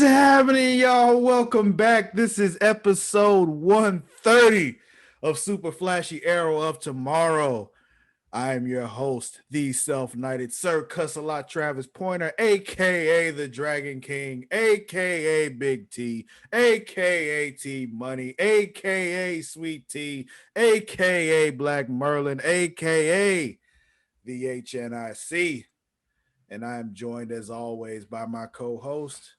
What's happening, y'all? Welcome back. This is episode 130 of Super Flashy Arrow of Tomorrow. I am your host, the self-knighted Sir Cussalott Travis Pointer, aka the Dragon King, aka Big T, aka T Money, aka Sweet T, aka Black Merlin, aka the HNIC. And I am joined as always by my co-host,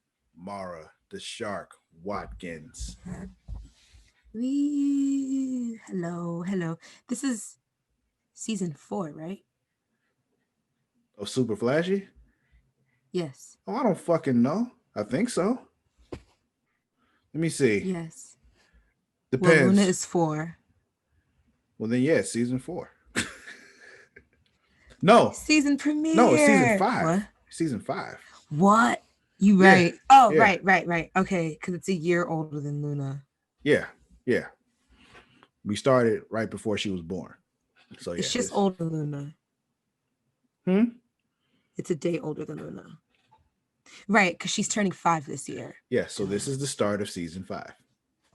Mara the Shark Watkins. Hello. This is season 4, right? Oh, Super Flashy? Yes. Oh, I don't fucking know. I think so. Let me see. Yes. Well, Luna Depends. is 4. Well, then, yeah, season 4. No, Season no, it's season premiere. 5. What? Season 5. What? You Yeah, right. Oh, yeah, right. Okay, because it's a year older than Luna. yeah, yeah. We started right before she was born. So, yeah, It's just this. older than Luna. Hmm? It's a day older than Luna. Right, because she's turning 5 this year. Yeah, so this is the start of season 5.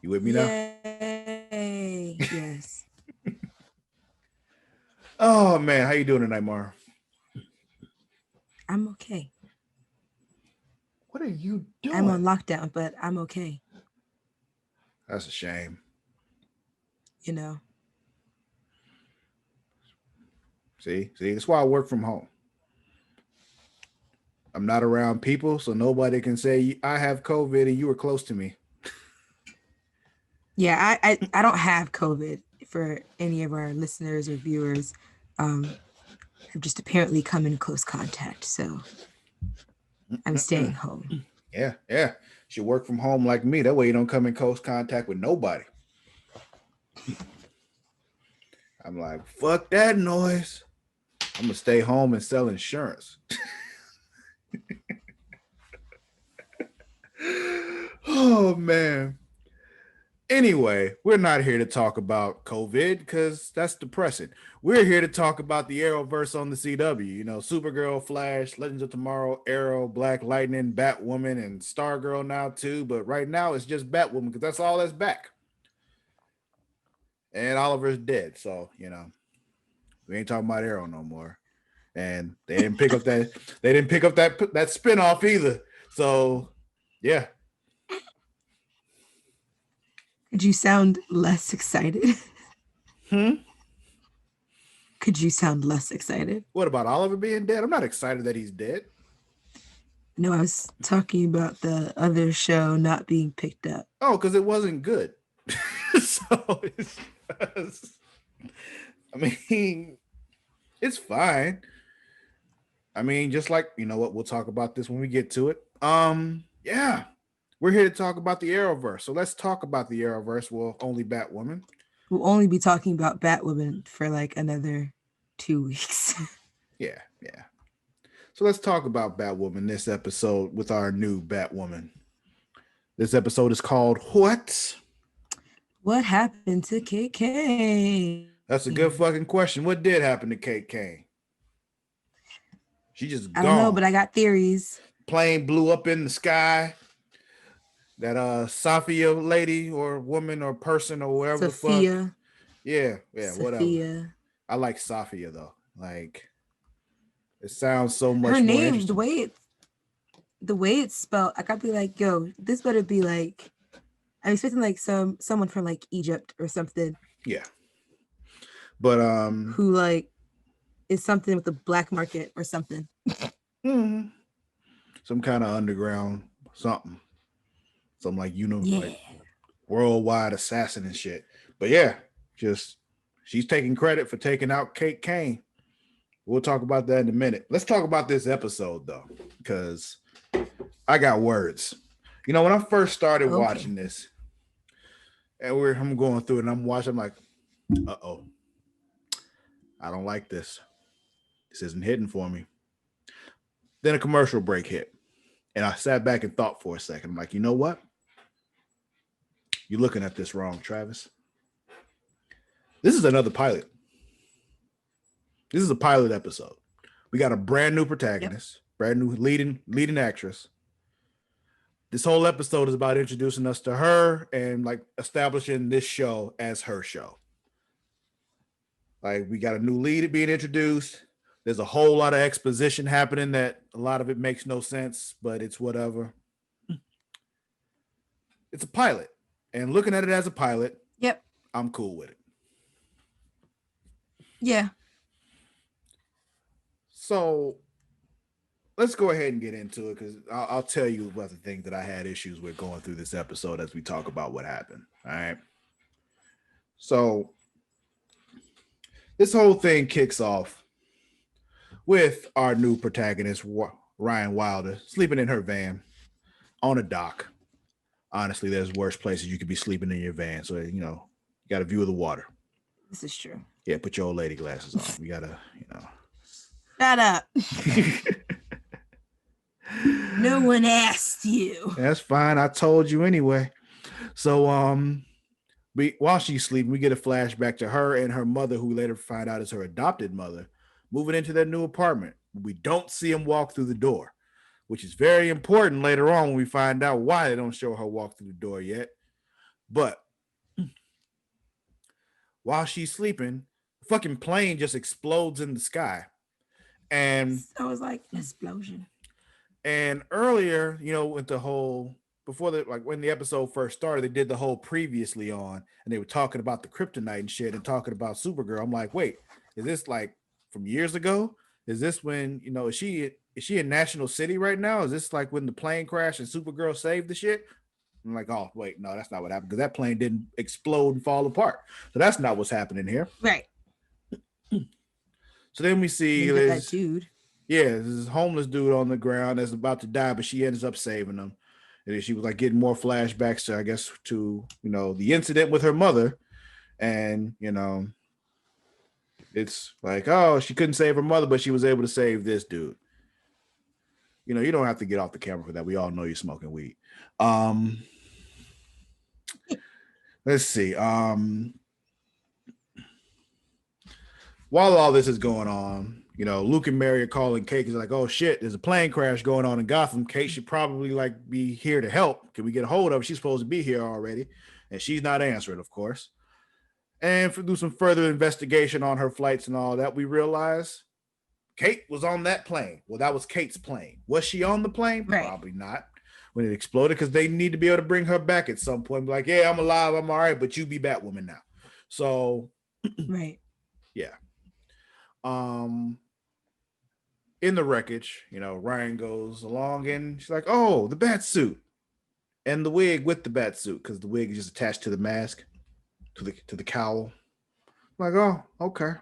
You with me now? Yay. Yes. Oh, man. How you doing tonight, Mara? I'm okay. What are you I'm on doing? lockdown, but I'm okay. That's a shame. You know. See, that's why I work from home. I'm not around people, so nobody can say I have COVID and you were close to me. Yeah, I don't have COVID for any of our listeners or viewers. I've just apparently come in close contact, so I'm staying home. Yeah, yeah. Should work from home like me. That way you don't come in close contact with nobody. I'm like, fuck that noise. I'm gonna stay home and sell insurance. Oh man. Anyway, we're not here to talk about COVID because that's depressing. We're here to talk about the Arrowverse on the CW. You know, Supergirl, Flash, Legends of Tomorrow, Arrow, Black Lightning, Batwoman, and Stargirl now too. But right now it's just Batwoman because that's all that's back. And Oliver's dead, so we ain't talking about Arrow no more. And they didn't pick up that. They didn't pick up that spinoff either. So yeah. Could you sound less excited? Hmm. Could you sound less excited? What about Oliver being dead? I'm not excited that he's dead. No, I was talking about the other show not being picked up. Oh, because it wasn't good. So I mean, it's fine. I mean, just like what, we'll talk about this when we get to it. Yeah, we're here to talk about the Arrowverse. So let's talk about the Arrowverse. Well, only Batwoman. We'll only be talking about Batwoman for like another 2 weeks. Yeah, yeah. So let's talk about Batwoman this episode with our new Batwoman. This episode is called What? What happened to Kane? That's a good fucking question. What did happen to Kate Kane? She just I don't know, gone. but I got theories. Plane blew up in the sky. That Sophia lady or woman or person or whatever the fuck. Sophia. Yeah, whatever. Sophia. I like Sophia though. Like it sounds so much Her more name, interesting. the way it's spelled, I gotta be like, yo, this better be like, I'm expecting like someone from like Egypt or something. Yeah. But who like is something with the black market or something. Some kind of underground something. Something like Yeah. like worldwide assassin and shit. But yeah, just she's taking credit for taking out Kate Kane. We'll talk about that in a minute. Let's talk about this episode though, because I got words. When I first started watching this, and I'm going through it and I'm watching, I'm like, uh-oh. I don't like this. This isn't hitting for me. Then a commercial break hit. And I sat back and thought for a second. I'm like, you know what? You're looking at this wrong, Travis. This is another pilot. This is a pilot episode. We got a brand new protagonist, brand new leading actress. this whole episode is about introducing us to her and like establishing this show as her show. Like we got a new lead being introduced. There's a whole lot of exposition happening that a lot of it makes no sense, but it's whatever. It's a pilot. And looking at it as a pilot, Yep. I'm cool with it. Yeah. So let's go ahead and get into it because I'll tell you about the things that I had issues with going through this episode as we talk about what happened. All right. So this whole thing kicks off with our new protagonist, Ryan Wilder, sleeping in her van on a dock. Honestly, there's worse places you could be sleeping in your van. So, you got a view of the water. This is true. Yeah, put your old lady glasses on. You got to, Shut up. No one asked you. That's fine. I told you anyway. So, while she's sleeping, we get a flashback to her and her mother, who we later find out is her adopted mother, moving into their new apartment. We don't see him walk through the door, which is very important later on when we find out why they don't show her walk through the door yet. But while she's sleeping, the fucking plane just explodes in the sky. And so it was like an explosion. And earlier, with the whole when the episode first started, they did the whole previously on, and they were talking about the kryptonite and shit and talking about Supergirl. I'm like, wait, is this like from years ago? Is this when, is she in National City right now? Is this like when the plane crashed and Supergirl saved the shit? I'm like, oh, wait, no, that's not what happened because that plane didn't explode and fall apart. So that's not what's happening here. Right. So then we see that dude. Yeah, this homeless dude on the ground that's about to die, but she ends up saving him. And then she was like getting more flashbacks to, I guess, to, the incident with her mother. And, it's like, oh, she couldn't save her mother, but she was able to save this dude. You don't have to get off the camera for that. We all know you're smoking weed. Let's see. While all this is going on, Luke and Mary are calling Kate. He's like, oh shit, there's a plane crash going on in Gotham. Kate should probably be here to help. Can we get a hold of her? She's supposed to be here already. And she's not answering, of course. And do some further investigation on her flights and all that, we realize Kate was on that plane. Well, that was Kate's plane. Was she on the plane? Right. Probably not when it exploded, because they need to be able to bring her back at some point. Be like, yeah, I'm alive. I'm all right. But you be Batwoman now. So, right. Yeah. In the wreckage, Ryan goes along and she's like, oh, the bat suit and the wig with the bat suit, because the wig is just attached to the mask, to the cowl. I'm like, oh, okay.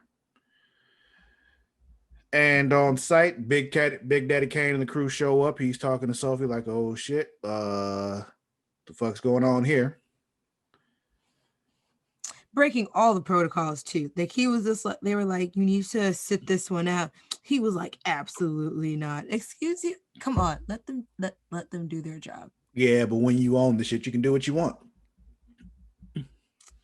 And on site, Big Daddy Kane and the crew show up. He's talking to Sophie like, oh shit, the fuck's going on here? Breaking all the protocols too. Like he was just like, they were like, you need to sit this one out. He was like, absolutely not. Excuse you. Come on, let them do their job. Yeah, but when you own the shit, you can do what you want.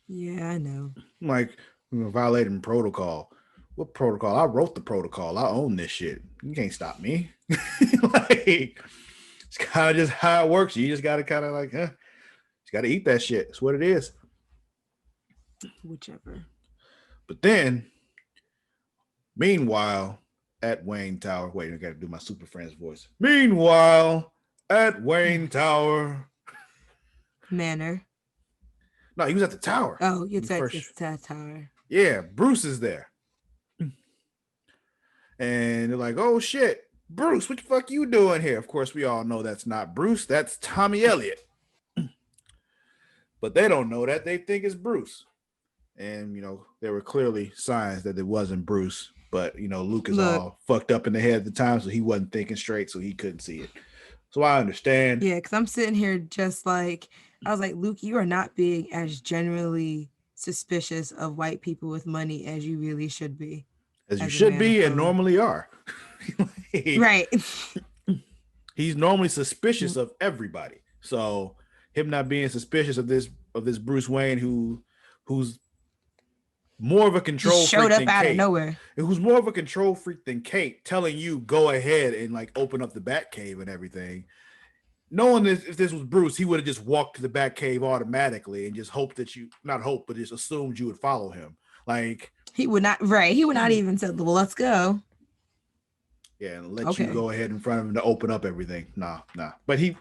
Yeah, I know. Like, violating protocol. What protocol? I wrote the protocol. I own this shit. You can't stop me. Like, it's kind of just how it works. You just got to kind of like, you got to eat that shit. It's what it is. Whichever. But then, meanwhile, at Wayne Tower. Wait, I got to do my Super Friends voice. Meanwhile, at Wayne Tower. Manor. No, he was at the tower. Oh, it's that tower. Yeah, Bruce is there. And they're like, oh shit, Bruce, what the fuck you doing here? Of course, we all know that's not Bruce. That's Tommy Elliott. But they don't know that. They think it's Bruce. And, there were clearly signs that it wasn't Bruce. But, Luke is all fucked up in the head at the time, so he wasn't thinking straight, so he couldn't see it. So I understand. Yeah, because I'm sitting here just like, I was like, Luke, you are not being as generally suspicious of white people with money as you really should be. As you should be and normally are. Right. He's normally suspicious of everybody. So him not being suspicious of this Bruce Wayne who's more of a control freak showed up than out Kate. Of nowhere. Who's more of a control freak than Kate, telling you go ahead and like open up the Batcave and everything. knowing that if this was Bruce, he would have just walked to the Batcave automatically and just hoped that you, not hope, but just assumed you would follow him. Like, he would not, right? He would not even say, "Well, let's go." yeah, and let you Okay. go ahead in front of him to open up everything. Nah. But he,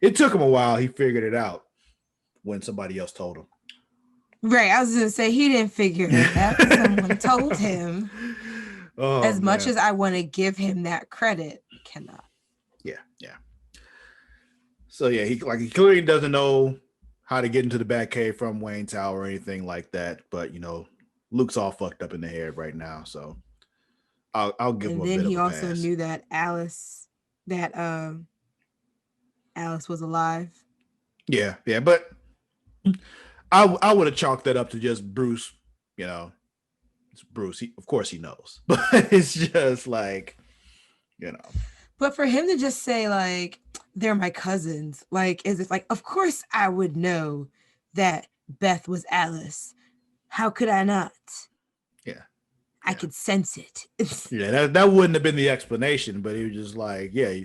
it took him a while. He figured it out when somebody else told him. Right. I was gonna say he didn't figure it out. Someone told him. Oh, as much man. as I want to give him that credit, cannot. Yeah. So yeah, he clearly doesn't know how to get into the Batcave from Wayne Tower or anything like that. But Luke's all fucked up in the head right now, so I'll give him a bit of a pass. And then he also knew that Alice was alive. Yeah, but I would have chalked that up to just Bruce. It's Bruce. Of course he knows, but it's just like, But for him to just say like they're my cousins, like as if like, of course I would know that Beth was Alice. How could I not? Yeah. I could sense it. Yeah, that wouldn't have been the explanation, but he was just like, yeah,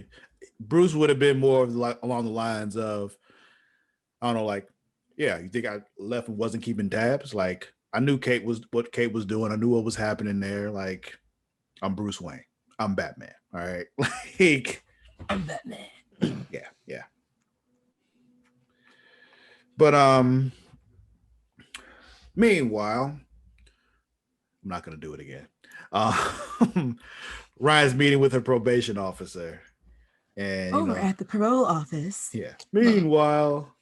Bruce would have been more of like along the lines of, I don't know, like, yeah, you think I left and wasn't keeping tabs? Like, I knew what Kate was doing. I knew what was happening there. Like, I'm Bruce Wayne. I'm Batman. All right. Like, I'm Batman. Yeah. But meanwhile, I'm not gonna do it again. Ryan's meeting with her probation officer. And over at the parole office. Yeah. Meanwhile,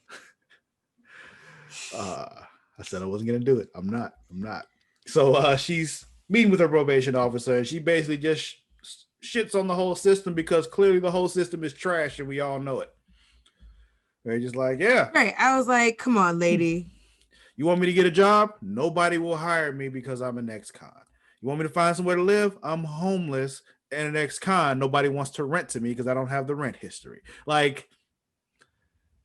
I said I wasn't gonna do it. I'm not. So she's meeting with her probation officer, and she basically just shits on the whole system because clearly the whole system is trash, and we all know it. They're just like, yeah. Right. I was like, come on, lady. You want me to get a job? Nobody will hire me because I'm an ex-con. You want me to find somewhere to live? I'm homeless and an ex-con. Nobody wants to rent to me because I don't have the rent history. Like,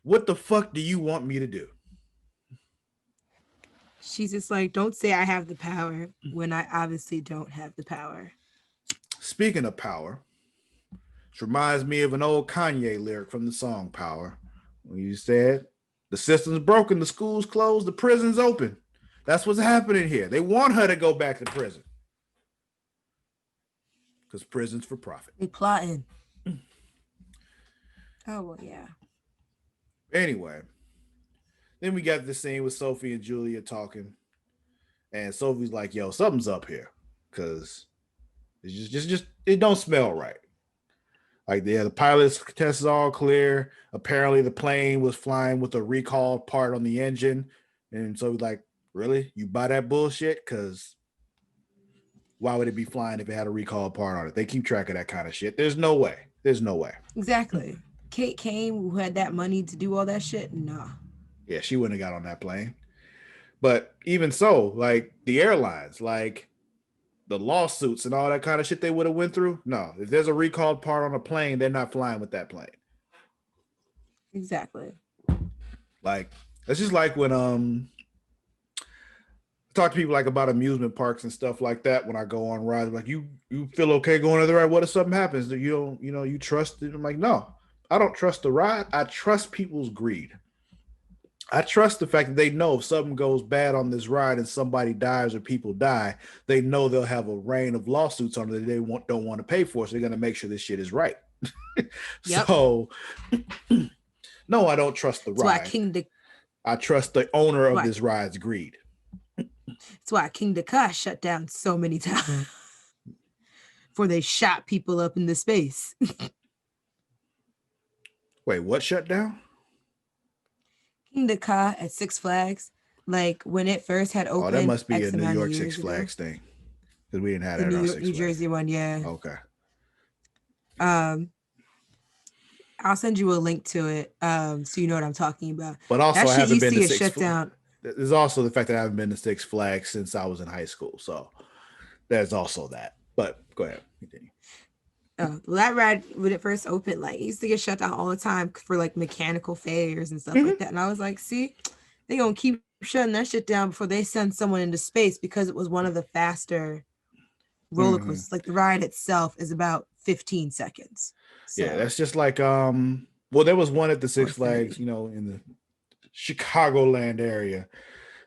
what the fuck do you want me to do? She's just like, don't say I have the power when I obviously don't have the power. Speaking of power, which reminds me of an old Kanye lyric from the song Power. When you said, the system's broken, the school's closed, the prison's open. That's what's happening here. They want her to go back to prison. Because prison's for profit. They plotting. Oh, well, yeah. Anyway, then we got this scene with Sophie and Julia talking. And Sophie's like, yo, something's up here. Because it's just it don't smell right. Like, yeah, the pilot's test is all clear. Apparently, the plane was flying with a recalled part on the engine. And so, like, really? You buy that bullshit? Because why would it be flying if it had a recalled part on it? They keep track of that kind of shit. There's no way. Exactly. Kate Kane, who had that money to do all that shit? Nah. Yeah, she wouldn't have got on that plane. But even so, like, the airlines, like, the lawsuits and all that kind of shit they would have went through. No, if there's a recalled part on a plane, they're not flying with that plane. Exactly. Like, it's just like when I talk to people like about amusement parks and stuff like that. When I go on rides, like, you feel okay going to the ride? What if something happens? Do you don't, you trust it? I'm like, no, I don't trust the ride. I trust people's greed. I trust the fact that they know if something goes bad on this ride and somebody dies or people die, they know they'll have a rain of lawsuits on it that they don't want to pay for. So they're going to make sure this shit is right. Yep. So, no, I don't trust the ride. I trust the owner of this ride's greed. That's why King Dakar shut down so many times before they shot people up into space. Wait, what shut down? King Dakar at Six Flags, like when it first had opened. Oh, that must be a New York Six Flags thing, because we didn't have that. The New Jersey one, yeah. Okay. I'll send you a link to it, so you know what I'm talking about. But also, I haven't been to Six Flags. There's also the fact that I haven't been to Six Flags since I was in high school, so there's also that. But go ahead, continue. That ride, when it first opened, like, it used to get shut down all the time for like mechanical failures and stuff like that. And I was like, see, they gonna keep shutting that shit down before they send someone into space, because it was one of the faster roller coasters. Like, the ride itself is about 15 seconds. So. Yeah, that's just like what Well, there was one at the Six Or 30. Flags, in the Chicagoland area.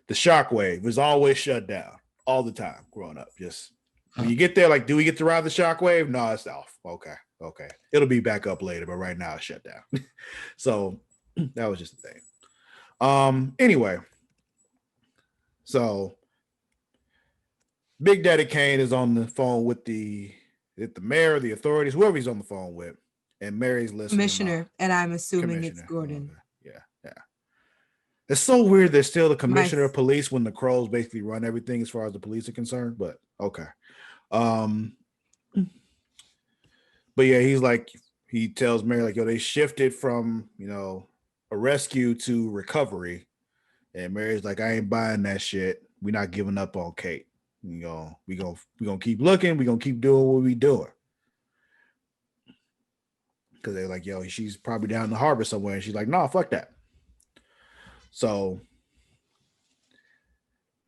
The Shockwave was always shut down all the time growing up. Just when you get there, like, do we get to ride the Shockwave? No, it's off. Okay. It'll be back up later, but right now it's shut down. So that was just the thing. Anyway, so Big Daddy Kane is on the phone with the mayor, the authorities, whoever he's on the phone with, and Mary's listening. Commissioner, and I'm assuming it's Commissioner. Gordon. Okay. Yeah. It's so weird. There's still the commissioner of police when the Crows basically run everything as far as the police are concerned. But okay. But yeah, he tells Mary like, yo, they shifted from a rescue to recovery, and Mary's like, I ain't buying that shit. We're not giving up on Kate. We gonna keep looking. We gonna keep doing what we doing. Because they're like, yo, she's probably down in the harbor somewhere, and she's like, nah, fuck that. So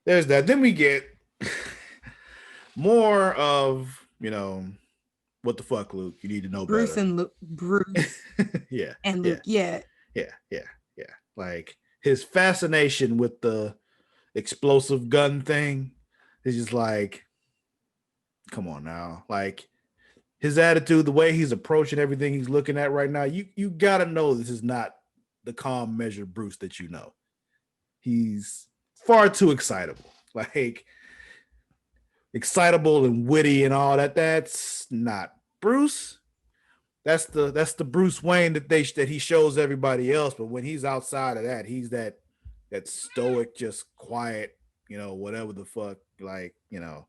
there's that. Then we get more of what the fuck, Luke? You need to know Bruce better. and Luke. Bruce. Yeah. And Luke. Yeah. Like his fascination with the explosive gun thing is just like, come on now. Like his attitude, the way he's approaching everything he's looking at right now, you gotta know this is not the calm, measured Bruce that you know. He's far too excitable. Like excitable and witty and all that. That's not Bruce. That's the Bruce Wayne that he shows everybody else. But when he's outside of that, he's that stoic, just quiet, whatever the fuck, like, no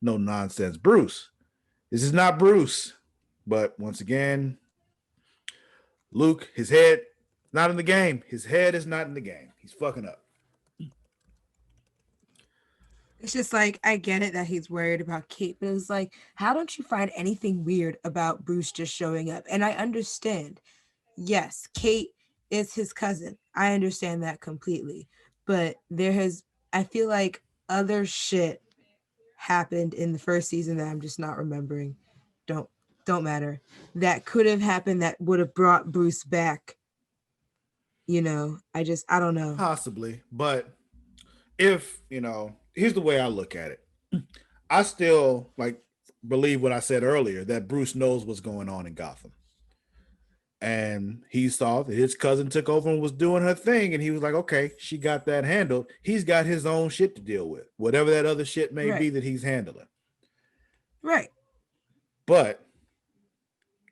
nonsense Bruce. This is not Bruce. But once again, Luke, his head not in the game. His head is not in the game. He's fucking up. It's just like, I get it that he's worried about Kate, but it's like, how don't you find anything weird about Bruce just showing up? And I understand. Yes, Kate is his cousin. I understand that completely. But I feel like other shit happened in the first season that I'm just not remembering. Don't matter. That could have happened that would have brought Bruce back. I don't know. Possibly. But if, here's the way I look at it. I still believe what I said earlier, that Bruce knows what's going on in Gotham. And he saw that his cousin took over and was doing her thing. And he was like, okay, she got that handled. He's got his own shit to deal with, whatever that other shit may be that he's handling. Right. But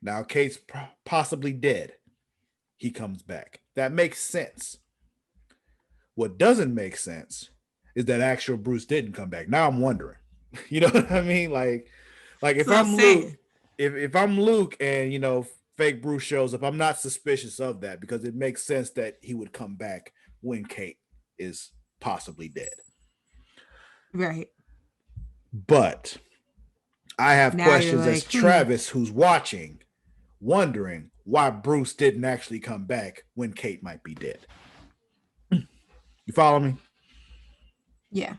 now Kate's possibly dead. He comes back. That makes sense. What doesn't make sense is that actual Bruce didn't come back. Now I'm wondering. You know what I mean? Like if I'm Luke, if I'm Luke and fake Bruce shows up, I'm not suspicious of that because it makes sense that he would come back when Kate is possibly dead. Right. But I have questions as Travis, who's watching, wondering why Bruce didn't actually come back when Kate might be dead. You follow me? Yeah.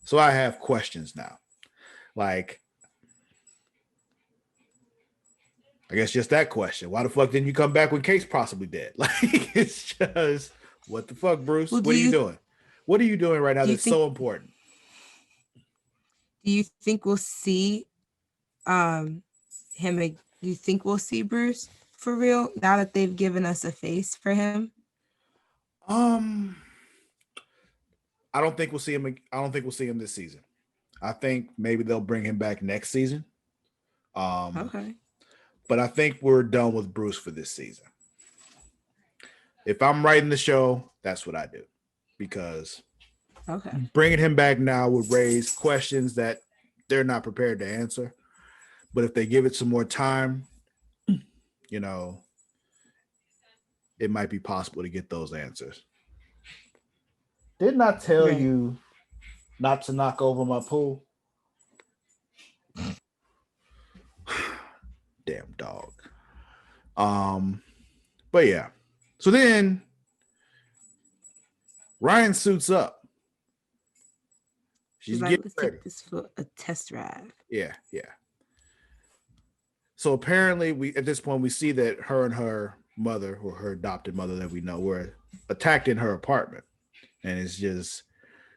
So I have questions now. Like, I guess just that question. Why the fuck didn't you come back when Kate's possibly dead? Like, it's just, what the fuck, Bruce? What are you doing? What are you doing right now that's so important? Do you think we'll see him? Do you think we'll see Bruce for real now that they've given us a face for him? I don't think we'll see him. I don't think we'll see him this season. I think maybe they'll bring him back next season. Okay. But I think we're done with Bruce for this season. If I'm writing the show, that's what I do. Because bringing him back now would raise questions that they're not prepared to answer. But if they give it some more time, it might be possible to get those answers. Didn't I tell you not to knock over my pool? Damn dog. But yeah. So then Ryan suits up. She's like, getting let's ready. take this for a test drive. Yeah. So apparently, we at this point we see that her and her mother, or her adopted mother that we know, were attacked in her apartment, and it's just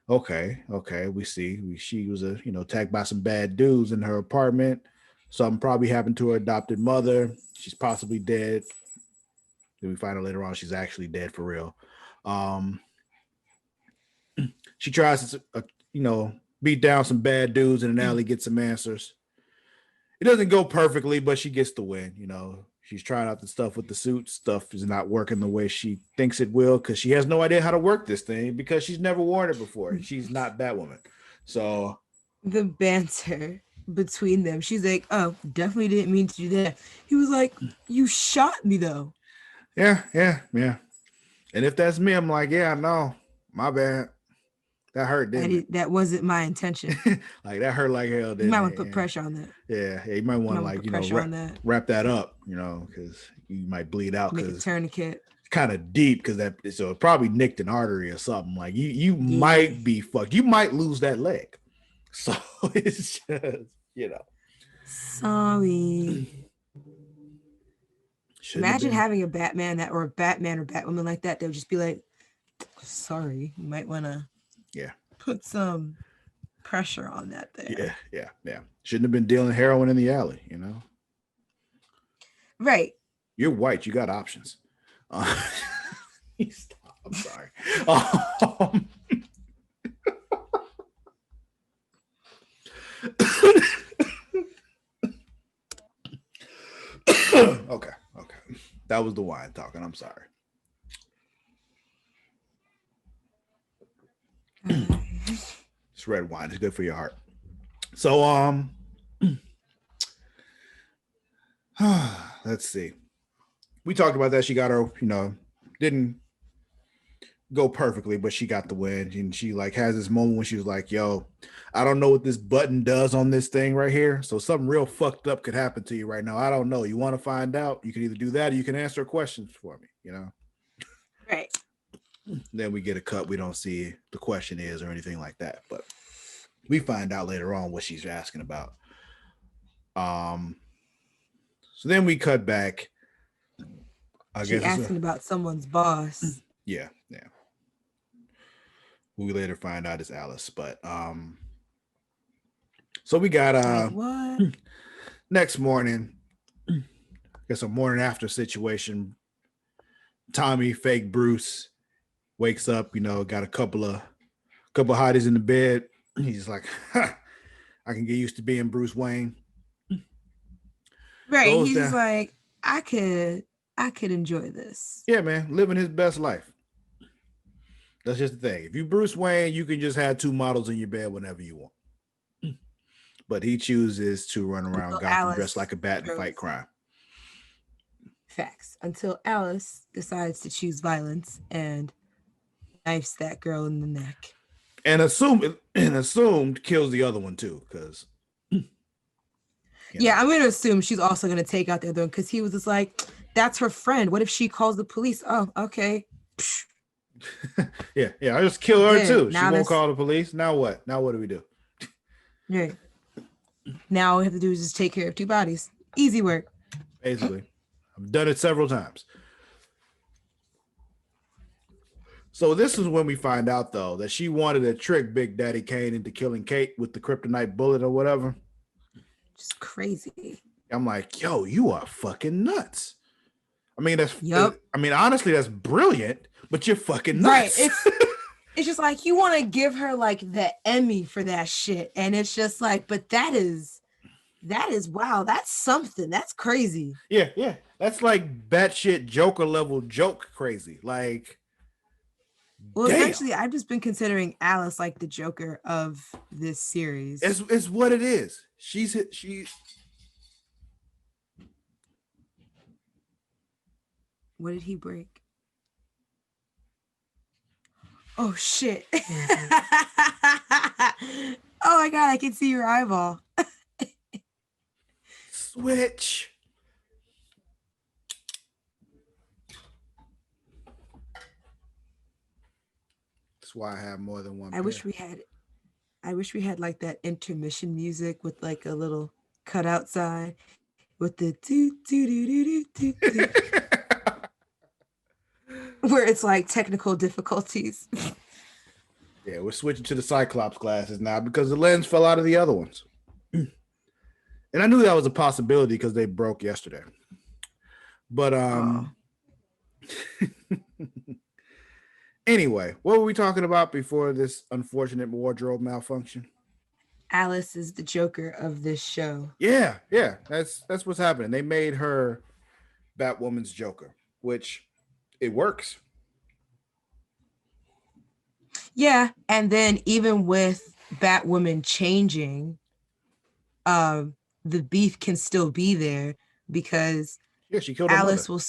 okay. We see she was attacked by some bad dudes in her apartment. Something probably happened to her adopted mother. She's possibly dead. Then we find out later on she's actually dead for real. Um, she tries to beat down some bad dudes in an alley, get some answers. It doesn't go perfectly, but she gets the win. She's trying out the stuff with the suit. Stuff is not working the way she thinks it will because she has no idea how to work this thing because she's never worn it before. She's not Batwoman. So the banter between them, she's like, "Oh, definitely didn't mean to do that." He was like, "You shot me though." yeah. And if that's me, I'm like, yeah, I know. My bad. That hurt, didn't it? That wasn't my intention. Like that hurt like hell, You didn't might it? want to put pressure on that. Yeah, you might want to wrap that up, because you might bleed out Make a because tourniquet. it's kind of deep because so it probably nicked an artery or something. Like you might be fucked. You might lose that leg. So it's just Sorry. Imagine having a Batman or Batwoman like that. They would just be like, "Sorry, you might want to put some pressure on that there." Yeah. Shouldn't have been dealing heroin in the alley, Right. You're white. You got options. Stop. I'm sorry. Okay. That was the wine talking. I'm sorry. It's red wine. It's good for your heart. So, let's see. We talked about that. She got her, didn't go perfectly, but she got the win. And she has this moment when she was like, yo, I don't know what this button does on this thing right here. So something real fucked up could happen to you right now. I don't know. You want to find out? You can either do that or you can answer questions for me, Right. Then we get a cut. We don't see the question is or anything like that, but we find out later on what she's asking about. So then we cut back. She's asking about someone's boss. Yeah. We later find out it's Alice, but so we got what? Next morning, I guess a morning after situation. Tommy, fake Bruce, wakes up, got a couple of hotties in the bed. He's like, I can get used to being Bruce Wayne. Right. He's like, I could enjoy this. Yeah, man, living his best life. That's just the thing. If you Bruce Wayne, you can just have two models in your bed whenever you want. But he chooses to run around Gotham dressed like a bat and fight crime. Facts. Until Alice decides to choose violence and knifes that girl in the neck. And assumed kills the other one too, because yeah, I'm gonna assume she's also gonna take out the other one because he was just like, that's her friend. What if she calls the police? Oh, okay. yeah, I just kill her too. She won't call the police. Now what? Now what do we do? Right. Now all we have to do is just take care of two bodies. Easy work. Basically. I've done it several times. So this is when we find out, though, that she wanted to trick Big Daddy Kane into killing Kate with the kryptonite bullet or whatever. Just crazy. I'm like, yo, you are fucking nuts. I mean, honestly, that's brilliant, but you're fucking nuts. Right. It's just like you want to give her like the Emmy for that shit. And it's just like, but that is wow, that's something. That's crazy. Yeah. That's like batshit Joker level joke crazy. Like, well, essentially, I've just been considering Alice like the Joker of this series. It's what it is. She's What did he break? Oh shit. Oh my god, I can see your eyeball. Switch. That's why I have more than one. I wish we had like that intermission music with like a little cutout side. with the do, where it's like technical difficulties. Yeah, we're switching to the Cyclops glasses now because the lens fell out of the other ones. And I knew that was a possibility because they broke yesterday. But Oh, anyway, what were we talking about before this unfortunate wardrobe malfunction? Alice is the Joker of this show. Yeah, that's what's happening. They made her Batwoman's Joker, which it works. Yeah, and then even with Batwoman changing, um, the beef can still be there because Yeah, she killed her mother. Alice will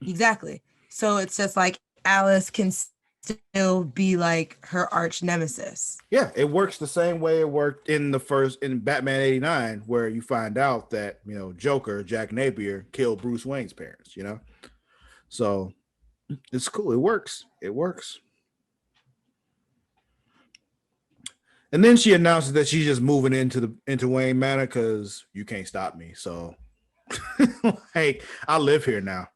exactly. So it's just like Alice can still be like her arch nemesis. Yeah, it works the same way it worked in Batman 89, where you find out that, Joker, Jack Napier, killed Bruce Wayne's parents. So it's cool. It works. It works. And then she announces that she's just moving into Wayne Manor because you can't stop me. So hey, I live here now.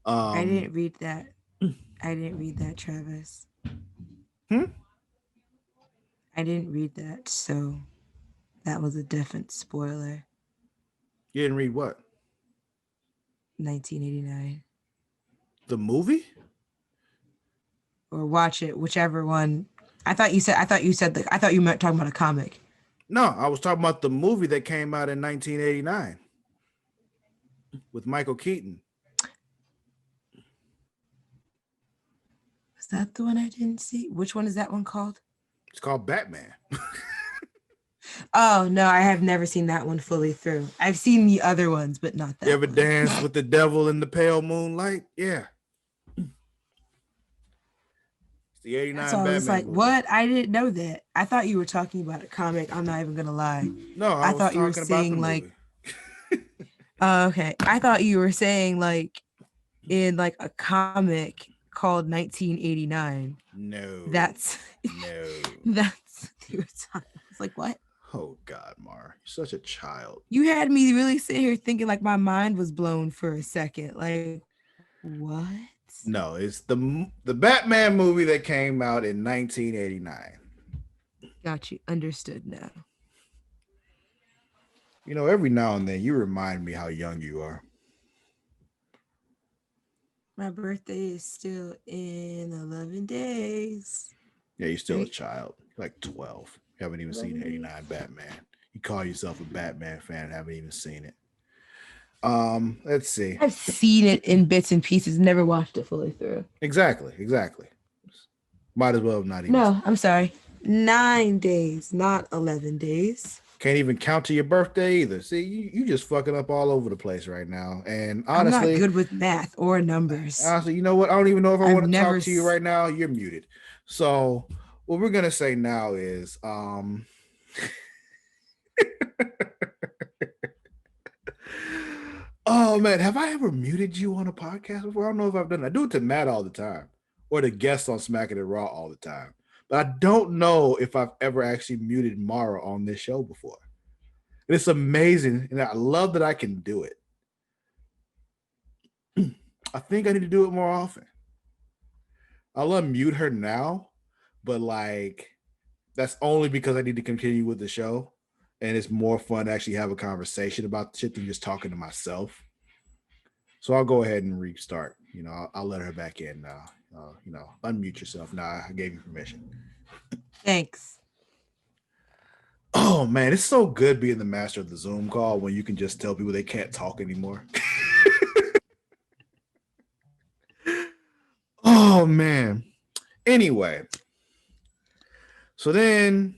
I didn't read that. I didn't read that, Travis. Hmm? I didn't read that, so that was a definite spoiler. You didn't read what? 1989. The movie? Or watch it, whichever one. I thought you meant talking about a comic. No, I was talking about the movie that came out in 1989 with Michael Keaton. Was that the one I didn't see? Which one is that one called? It's called Batman. Oh, no, I have never seen that one fully through. I've seen the other ones, but not that You ever one. danced with the devil in the pale moonlight? Yeah. It's the 89 So I was Batman like, movie. what? I didn't know that. I thought you were talking about a comic. I'm not even going to lie. No, I was thought you were talking about the saying like, movie. okay. I thought you were saying like in like a comic called 1989. No. That's that's what you were talking. I was like, what? Oh God, Mar, you're such a child. You had me really sit here thinking like my mind was blown for a second. Like, what? No, it's the Batman movie that came out in 1989. Got you. Understood now. Every now and then you remind me how young you are. My birthday is still in 11 days. Yeah, you're still a Right? child. You're like 12. You haven't even seen 89 Batman. You call yourself a Batman fan and haven't even seen it. Let's see. I've seen it in bits and pieces, never watched it fully through. Exactly. Might as well have not even. No, I'm sorry. 9 days, not 11 days. Can't even count to your birthday either. See, you just fucking up all over the place right now. And honestly, I'm not good with math or numbers. Honestly, you know what? I don't even know if I want to never talk to you right now. You're muted. So what we're gonna say now is oh man, have I ever muted you on a podcast before? I don't know if I've done that. I do it to Matt all the time, or the guests on Smacking It Raw all the time. But I don't know if I've ever actually muted Mara on this show before. And it's amazing, and I love that I can do it. I think I need to do it more often. I'll unmute her now, but like that's only because I need to continue with the show. And it's more fun to actually have a conversation about shit than just talking to myself. So I'll go ahead and restart. I'll let her back in now. Unmute yourself. Nah, I gave you permission. Thanks. Oh man, it's so good being the master of the Zoom call when you can just tell people they can't talk anymore. Oh man. Anyway. So then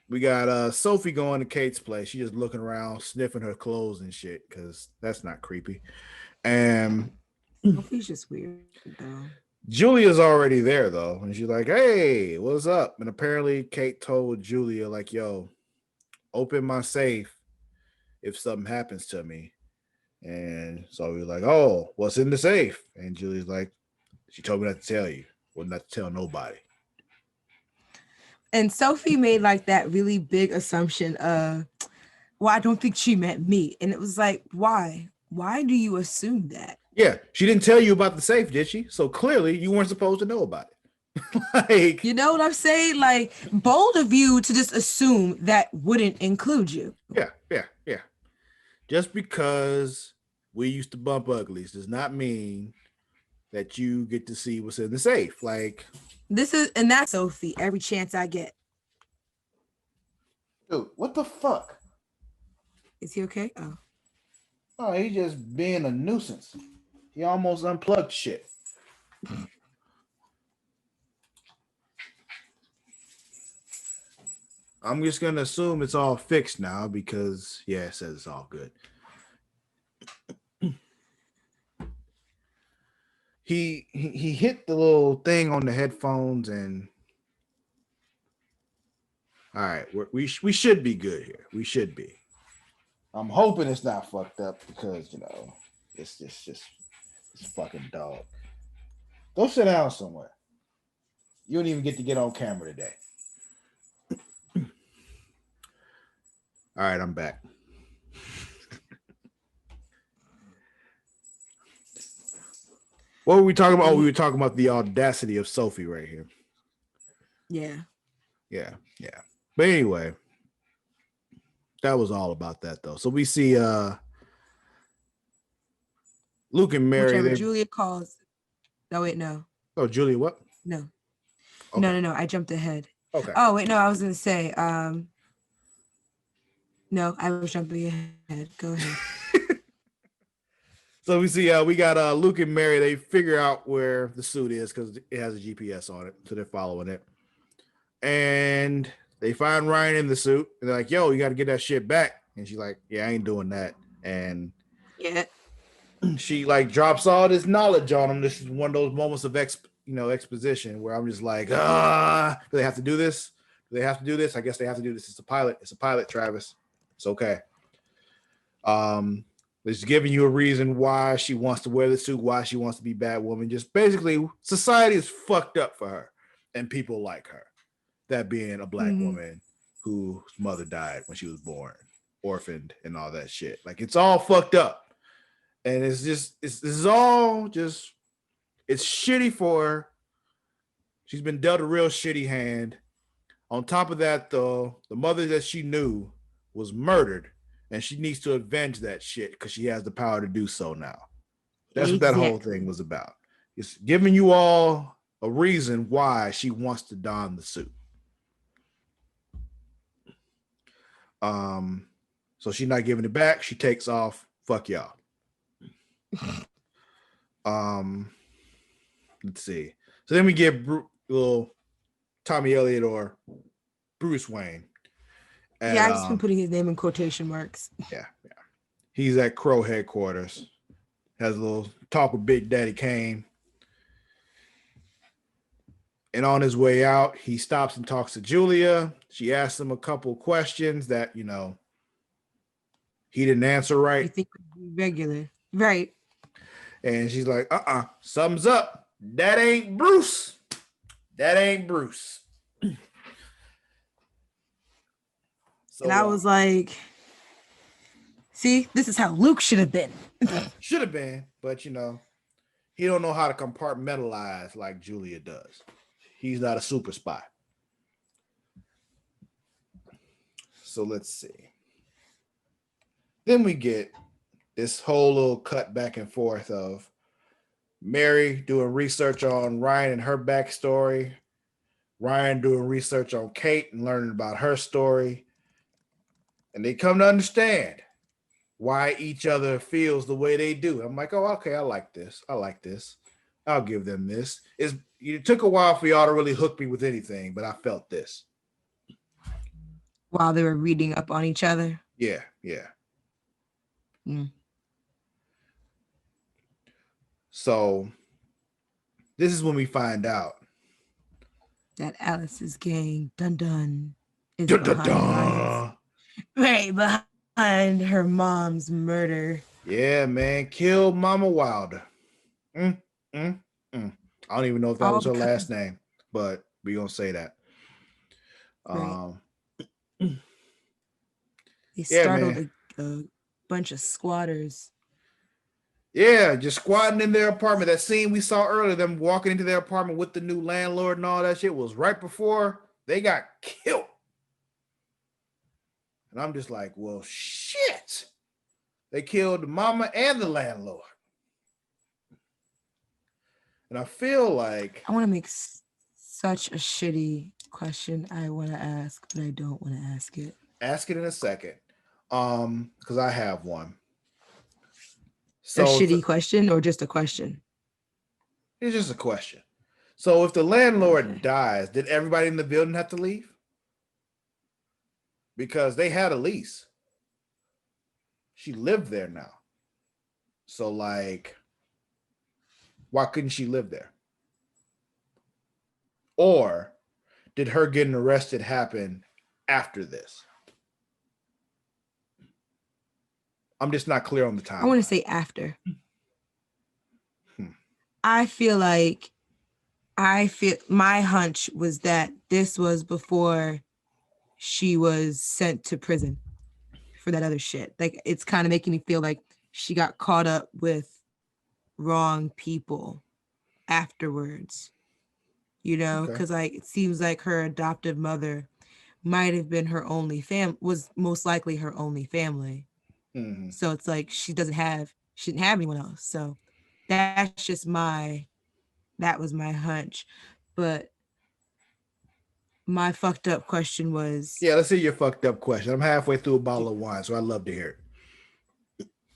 we got Sophie going to Kate's place. She's just looking around, sniffing her clothes and shit, because that's not creepy. And Sophie's just weird, though. Julia's already there, though. And she's like, hey, what's up? And apparently Kate told Julia, like, yo, open my safe if something happens to me. And so he's like, oh, what's in the safe? And Julia's like, she told me not to tell you. Well, not to tell nobody. And Sophie made like that really big assumption of, well, I don't think she meant me. And it was like, why? Why do you assume that? Yeah, she didn't tell you about the safe, did she? So clearly you weren't supposed to know about it. Like, You know what I'm saying? Like, bold of you to just assume that wouldn't include you. yeah. Just because we used to bump uglies does not mean that you get to see what's in the safe. Like, And that's Sophie every chance I get. dude, what the fuck? Is he okay? Oh. Oh, he just being a nuisance. He almost unplugged shit. I'm just gonna assume it's all fixed now because yeah, it says it's all good. He hit the little thing on the headphones and all right, we should be good here. We should be. I'm hoping it's not fucked up because it's fucking dog. Go sit down somewhere. You don't even get on camera today. All right, I'm back. What were we talking about? Oh, we were talking about the audacity of Sophie right here. Yeah. But anyway, that was all about that though. So we see Luke and Mary. Whichever Julia calls. No, wait, no. Oh, Julia, what? No. Okay. No. I jumped ahead. Okay. Oh, wait, no, I was gonna say, no, I was jumping ahead. Go ahead. So we see we got Luke and Mary. They figure out where the suit is because it has a GPS on it, so they're following it. And they find Ryan in the suit, and they're like, "Yo, you got to get that shit back." And she's like, "Yeah, I ain't doing that." And Yeah. she like drops all this knowledge on him. This is one of those moments of exposition where I'm just like, do they have to do this? Do they have to do this? I guess they have to do this. It's a pilot. It's a pilot, Travis. It's okay. It's giving you a reason why she wants to wear the suit, why she wants to be Batwoman. Just basically, society is fucked up for her and people like her. That being a black woman whose mother died when she was born, orphaned, and all that shit. Like, it's all fucked up. And it's shitty for her. She's been dealt a real shitty hand. On top of that, though, the mother that she knew was murdered. And she needs to avenge that shit because she has the power to do so now. That's what that whole thing was about. It's giving you all a reason why she wants to don the suit. So she's not giving it back. She takes off. Fuck y'all. Let's see. So then we get little Tommy Elliott or Bruce Wayne. And, I've just been putting his name in quotation marks. Yeah. He's at Crow headquarters. Has a little talk with Big Daddy Kane. And on his way out, he stops and talks to Julia. She asks him a couple questions that, he didn't answer right. You think would be regular. Right. And she's like, something's up. That ain't Bruce. So, and I was like, see, this is how Luke should have been. Should have been, but he don't know how to compartmentalize like Julia does. He's not a super spy. So let's see. Then we get this whole little cut back and forth of Mary doing research on Ryan and her backstory, Ryan doing research on Kate and learning about her story. And they come to understand why each other feels the way they do. I'm like, oh, okay, I like this. I'll give them this. It took a while for y'all to really hook me with anything, but I felt this. While they were reading up on each other? Yeah. So this is when we find out that Alice's gang, is right behind her mom's murder. Yeah, man, killed Mama Wilder. I don't even know if that was her last name, but we gonna say that. Right. Um, They yeah, startled man. a bunch of squatters. Yeah, just squatting in their apartment. That scene we saw earlier, them walking into their apartment with the new landlord and all that shit, was right before they got killed. And I'm just like, well, shit. They killed the mama and the landlord. And I feel like I want to make such a shitty question I want to ask, but I don't want to ask it. ask it in a second. Because I have one. A So shitty question or just a question? it's just a question. So if the landlord Okay. dies, did everybody in the building have to leave? Because they had a lease. She lived there now. So like, why couldn't she live there? Or did her getting arrested happen after this? I'm just not clear on the I want to timeline. say after. Hmm. I feel my hunch was that this was before she was sent to prison for that other shit. Like it's kind of making me feel like she got caught up with wrong people afterwards, Okay. because like it seems like her adoptive mother might have been her only was most likely her only family. Mm-hmm. So it's like she didn't have anyone else. So that's just that was my hunch. But my fucked up question was, Yeah, let's see your fucked up question. I'm halfway through a bottle of wine, so I'd love to hear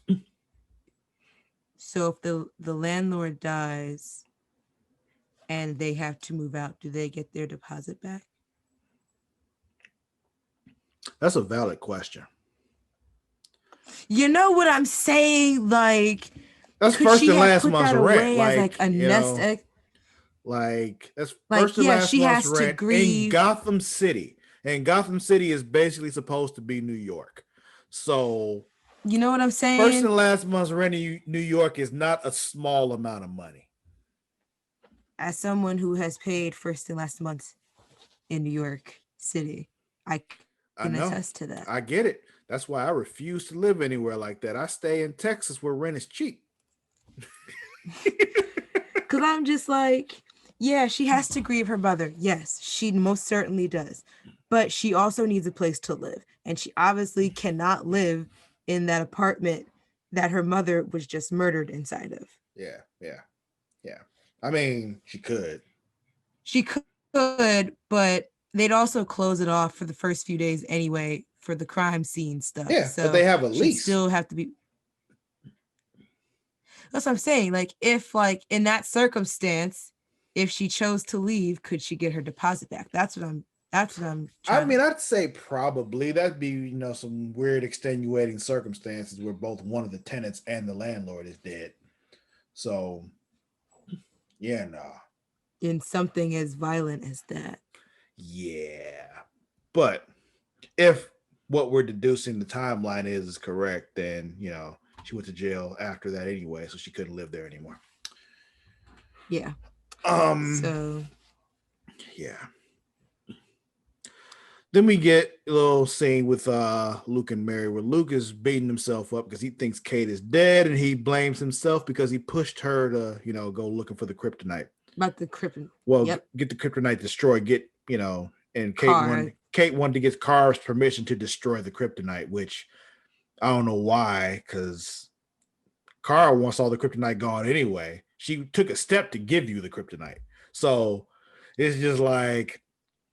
it. so if the landlord dies and they have to move out, do they get their deposit back? That's a valid question. You know what I'm saying? Like, That's could first she and have last put month's that rent. away as like Like, a nest egg? like that's Like, first and yeah, last she month's has to rent in grieve. Gotham City. And Gotham City is basically supposed to be New York. So You know what I'm first saying? and last month's rent in New York is not a small amount of money. As someone who has paid first and last month in New York City, I can I attest to know. that. I get it. That's why I refuse to live anywhere like that. I stay in Texas where rent is cheap. Because I'm just like, yeah, she has to grieve her mother. Yes, she most certainly does. But she also needs a place to live. And she obviously cannot live in that apartment that her mother was just murdered inside of. Yeah, yeah, yeah. I mean, she could. She could, but they'd also close it off for the first few days anyway for the crime scene stuff. Yeah, but they So have a she'd lease. still have to be. That's what I'm saying. Like, if, like, in that circumstance, if she chose to leave, could she get her deposit back? That's what I'm I trying mean, to. I'd say probably that'd be some weird extenuating circumstances where both one of the tenants and the landlord is dead. So yeah, nah, In something as violent as that. yeah. But if what we're deducing the timeline is correct, then she went to jail after that anyway, so she couldn't live there anymore. Yeah. Um, So yeah. Then we get a little scene with Luke and Mary where Luke is beating himself up because he thinks Kate is dead and he blames himself because he pushed her to, go looking for the kryptonite. about the crippin. Well, Yep. get the kryptonite destroyed, and Car. Kate wanted to get Car's permission to destroy the kryptonite, which I don't know why, because Car wants all the kryptonite gone anyway. She took a step to give you the kryptonite. So it's just like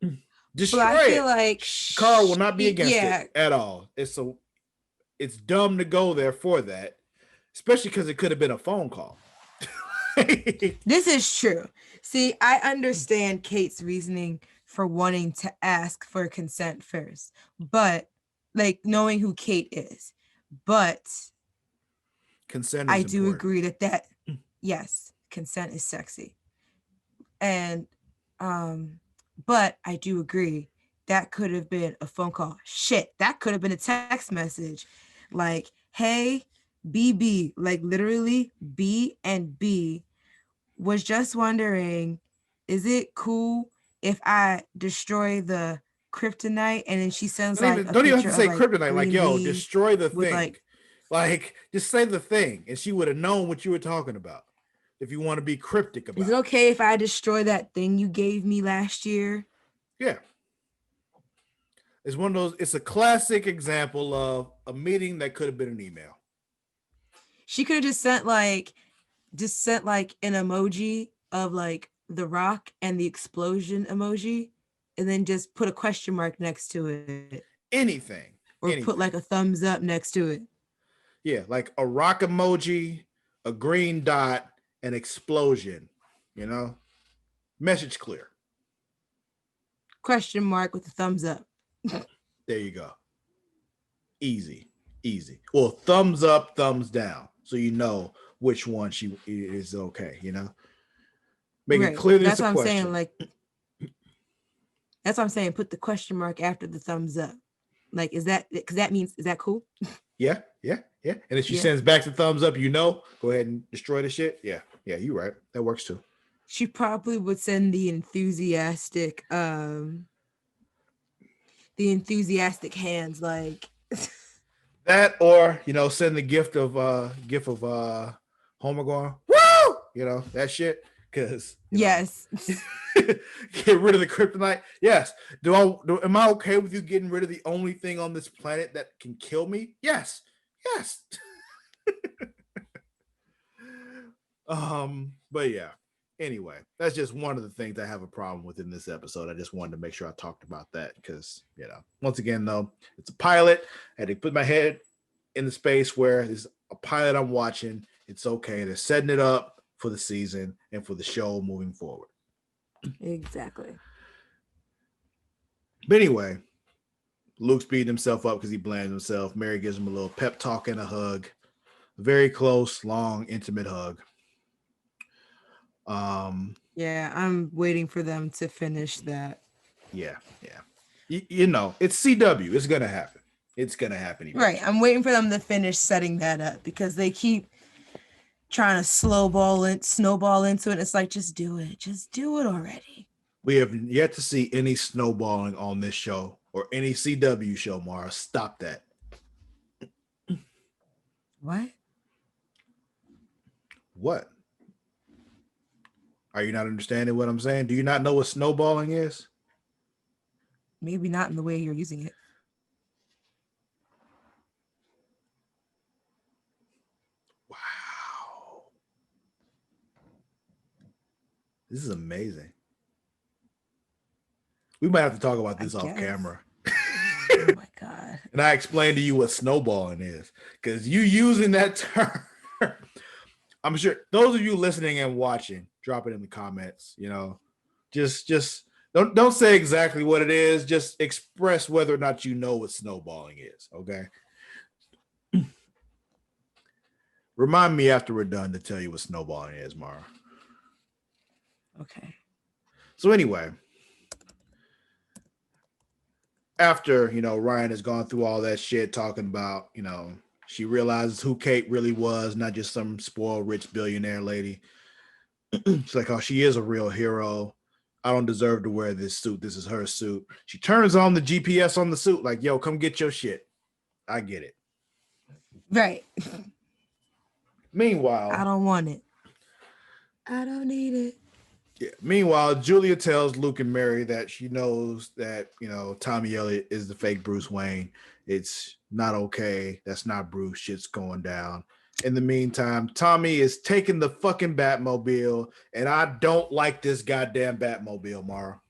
But I destroy feel it. like Carl will not be against yeah, it at all. It's dumb to go there for that, especially because it could have been a phone call. this is true. See, I understand Kate's reasoning for wanting to ask for consent first, but like knowing who Kate is. But Consent I is do important. agree that yes, consent is sexy. And but I do agree that could have been a phone call. Shit, that could have been a text message. Like, hey, BB, like literally B and B was just wondering, is it cool if I destroy the kryptonite, and then she sends Don't like even, a don't even have picture to of say like kryptonite. Like, green yo, leaves destroy the with thing. Like, just say the thing, and she would have known what you were talking about. If you want to be cryptic about Is it okay if I destroy that thing you gave me last year? Yeah. It's one of those, it's a classic example of a meeting that could have been an email. She could have just sent like an emoji of like the rock and the explosion emoji, and then just put a question mark next to it. Anything. Or put like a thumbs up next to it. Yeah, like a rock emoji, a green dot, an explosion. You know? Message clear. Question mark with a thumbs up. There you go. Easy. Well, thumbs up, thumbs down. So you know which one she is okay, you know? Make it clear that it's a question. That's what I'm saying. Put the question mark after the thumbs up. Like, is that, because that means, is that cool? Yeah. And if she sends back the thumbs up, you know, go ahead and destroy the shit. Yeah, you're right. That works too. She probably would send the enthusiastic hands, like that, or you know, send the gift of Homer going, woo! You know, that shit. Because yes. Get rid of the kryptonite. Yes. Am I okay with you getting rid of the only thing on this planet that can kill me? Yes. But yeah. Anyway, that's just one of the things I have a problem with in this episode. I just wanted to make sure I talked about that because, you know, once again, though, it's a pilot. I had to put my head in the space where there's a pilot I'm watching. It's okay. They're setting it up for the season and for the show moving forward. Exactly. But anyway, Luke's beating himself up because he blames himself. Mary gives him a little pep talk and a hug. A very close, long, intimate hug. Yeah, I'm waiting for them to finish that. Yeah. You know, it's CW. It's gonna happen. Eventually. Right. I'm waiting for them to finish setting that up because they keep trying to snowball into it. It's like, just do it already. We have yet to see any snowballing on this show or any CW show, Mara. Stop that. What? Are you not understanding what I'm saying? Do you not know what snowballing is? Maybe not in the way you're using it. Wow. This is amazing. We might have to talk about this off camera. Oh my God. And I explained to you what snowballing is because you using that term. I'm sure those of you listening and watching, drop it in the comments. You know, just don't say exactly what it is. Just express whether or not you know what snowballing is. Okay. Remind me after we're done to tell you what snowballing is, Mara. Okay. So anyway, after, you know, Ryan has gone through all that shit talking about, you know, she realizes who Kate really was, not just some spoiled rich billionaire lady. It's like, oh, she is a real hero. I don't deserve to wear this suit. This is her suit. She turns on the GPS on the suit like, yo, come get your shit. I get it. Right. Meanwhile, I don't want it. I don't need it. Yeah. Meanwhile, Julia tells Luke and Mary that she knows that, you know, Tommy Elliott is the fake Bruce Wayne. It's not okay. That's not Bruce. Shit's going down. In the meantime, Tommy is taking the fucking Batmobile, and I don't like this goddamn Batmobile, Mara.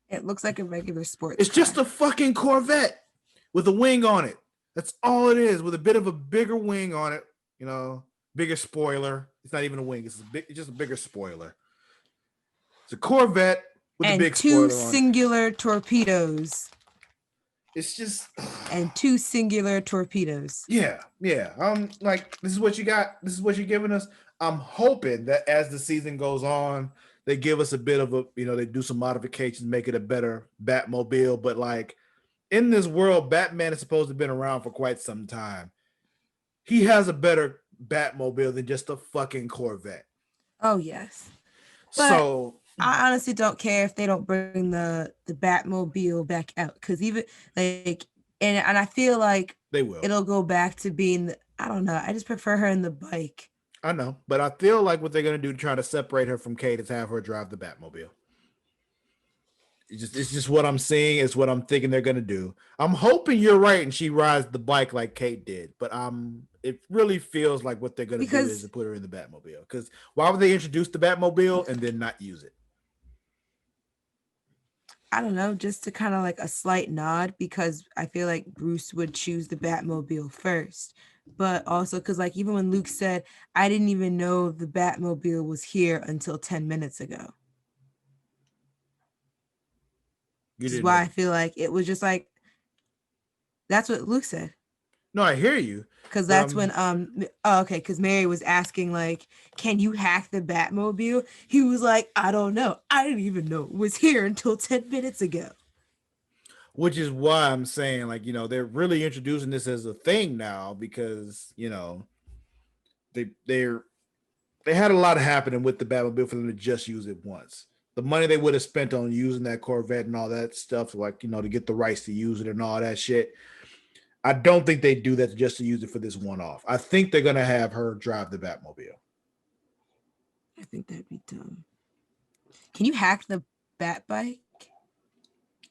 It looks like a regular sports It's car. just a fucking Corvette with a wing on it. That's all it is, with a bit of a bigger wing on it, you know, bigger spoiler. It's not even a wing. It's just a bigger spoiler. It's a Corvette with a big spoiler on it. And 2 singular torpedoes. It's just... And 2 singular torpedoes. Yeah. Like, this is what you got. This is what you're giving us. I'm hoping that as the season goes on, they give us a bit of a, you know, they do some modifications, make it a better Batmobile. But like, in this world, Batman is supposed to have been around for quite some time. He has a better Batmobile than just a fucking Corvette. Oh, yes. So I honestly don't care if they don't bring the Batmobile back out, because even like and I feel like They will. it'll go back to being I don't know. I just prefer her in the bike. I know, but I feel like what they're gonna do to try to separate her from Kate is have her drive the Batmobile. It's just what I'm seeing. It's what I'm thinking they're gonna do. I'm hoping you're right and she rides the bike like Kate did, but it really feels like what they're gonna do is Because to put her in the Batmobile. Because why would they introduce the Batmobile and then not use it? I don't know, just to kind of like a slight nod, because I feel like Bruce would choose the Batmobile first. But also because like even when Luke said, I didn't even know the Batmobile was here until 10 minutes ago. You Which is didn't why I know. feel like it was just like that's what Luke said. No, I hear you, Because but that's when oh, okay, because Mary was asking like, can you hack the Batmobile? He was like, I don't know. I didn't even know it was here until 10 minutes ago. which is why I'm saying like they're really introducing this as a thing now because they're they had a lot happening with the Batmobile for them to just use it once. The money they would have spent on using that Corvette and all that stuff, like to get the rights to use it and all that shit. I don't think they do that just to use it for this one off. I think they're gonna have her drive the Batmobile. I think that'd be dumb. Can you hack the Bat bike?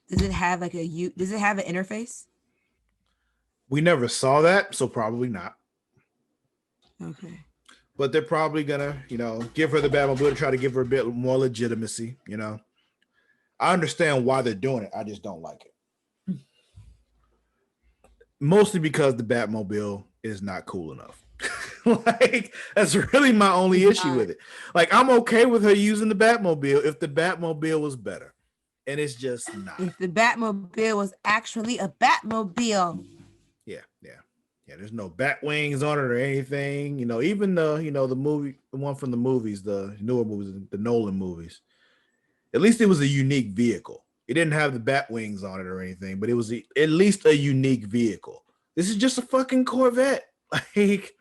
Does it have like does it have an interface? We never saw that, so probably not. Okay. But they're probably gonna, give her the Batmobile to try to give her a bit more legitimacy. I understand why they're doing it. I just don't like it. Mostly because the Batmobile is not cool enough. Like that's really my only It's issue not. with it. Like I'm okay with her using the Batmobile if the Batmobile was better, and it's just not. If the Batmobile was actually a Batmobile. Yeah, yeah, yeah. There's no bat wings on it or anything. Even the movie, the one from the movies, the newer movies, the Nolan movies. At least it was a unique vehicle. It didn't have the bat wings on it or anything, but it was at least a unique vehicle. This is just a fucking Corvette. Like,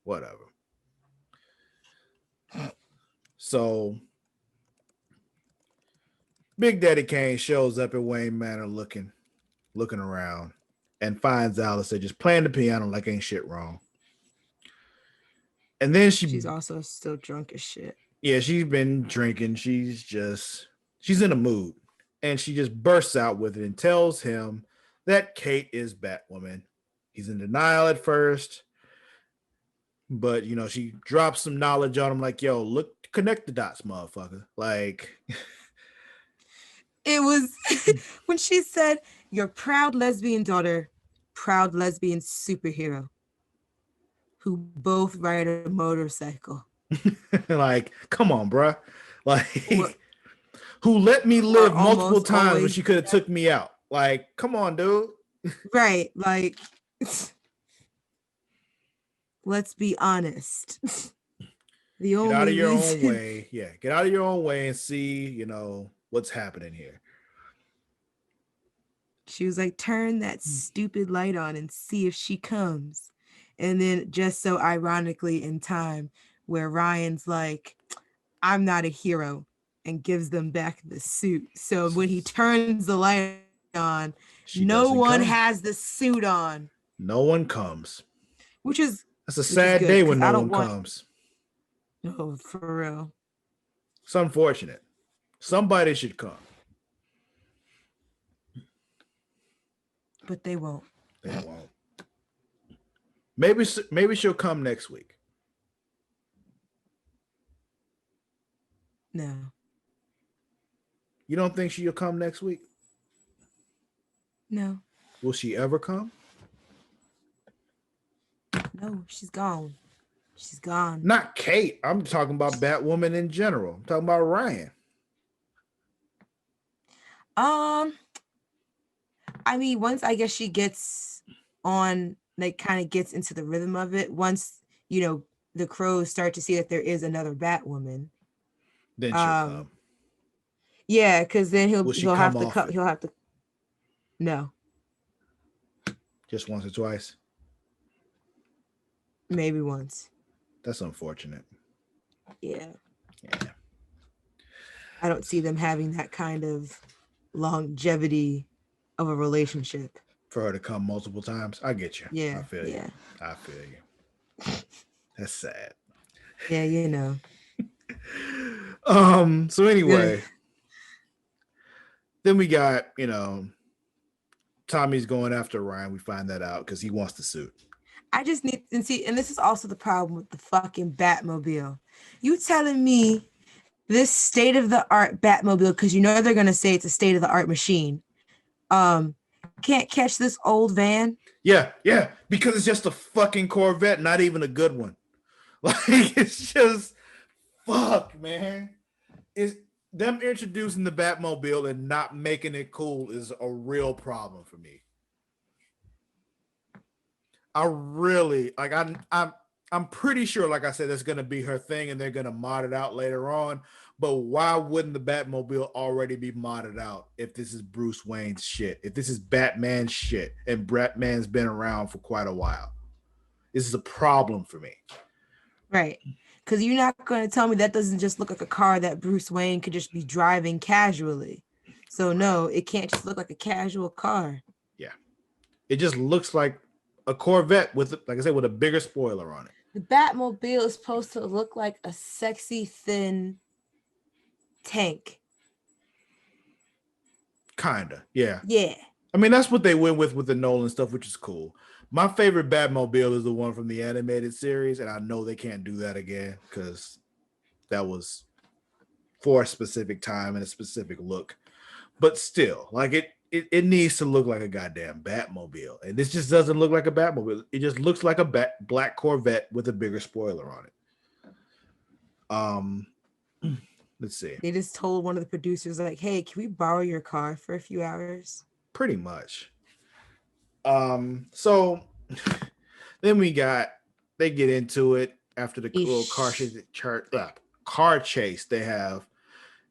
whatever. So, Big Daddy Kane shows up at Wayne Manor looking around and finds Alice just playing the piano like ain't shit wrong. And then She's also still drunk as shit. Yeah, she's been drinking. She's in a mood. And she just bursts out with it and tells him that Kate is Batwoman. He's in denial at first, but she drops some knowledge on him like, yo, look, connect the dots, motherfucker. Like It was when she said, your proud lesbian daughter, proud lesbian superhero, who both ride a motorcycle. like, come on, bruh. Like Or, who let me live multiple almost times when always she could have took me out. Like, come on, dude. right. Like let's be honest. The Get out only of your own reason way. Yeah, get out of your own way and see, what's happening here. she was like, turn that stupid light on and see if she comes. And then just so ironically in time where Ryan's like, I'm not a hero, and gives them back the suit. So when he turns the light on, She no doesn't one come. has the suit on. No one comes. Which is That's a sad day when no one comes. Oh, for real. It's unfortunate. Somebody should come. But they won't. They won't. Maybe she'll come next week. No. You don't think she'll come next week? No. Will she ever come? No, she's gone. She's gone. Not Kate. I'm talking about Batwoman in general. I'm talking about Ryan. I mean, once I guess she gets on, like kind of gets into the rhythm of it, once, the crows start to see that there is another Batwoman. Then she'll come. Yeah, because then he'll have to cut. He'll have to. No. Just once or twice. Maybe once. That's unfortunate. Yeah. Yeah. I don't see them having that kind of longevity of a relationship. For her to come multiple times. I get you. I Yeah, feel you. yeah, I feel you. That's sad. yeah. You know, So good. anyway, then we got, Tommy's going after Ryan. We find that out because he wants the suit. I just need and see, and this is also the problem with the fucking Batmobile. You telling me this state of the art Batmobile, because you know they're gonna say it's a state of the art machine, can't catch this old van? Yeah, because it's just a fucking Corvette, not even a good one. Like, it's just fuck, man. It's them introducing the Batmobile and not making it cool is a real problem for me. I really like. I'm pretty sure, like I said, that's gonna be her thing, and they're gonna mod it out later on. But why wouldn't the Batmobile already be modded out if this is Bruce Wayne's shit? If this is Batman's shit, and Batman's been around for quite a while, this is a problem for me. Right. Because you're not going to tell me that doesn't just look like a car that Bruce Wayne could just be driving casually. So no, it can't just look like a casual car. Yeah, it just looks like a Corvette with, like I said, with a bigger spoiler on it. The Batmobile is supposed to look like a sexy, thin tank. Kinda, yeah. Yeah. I mean, that's what they went with the Nolan stuff, which is cool. My favorite Batmobile is the one from the animated series, and I know they can't do that again because that was for a specific time and a specific look. But still, like it needs to look like a goddamn Batmobile, and this just doesn't look like a Batmobile. It just looks like a black Corvette with a bigger spoiler on it. Let's see. They just told one of the producers, like, hey, can we borrow your car for a few hours? Pretty much. So then they get into it after the little car chase they have,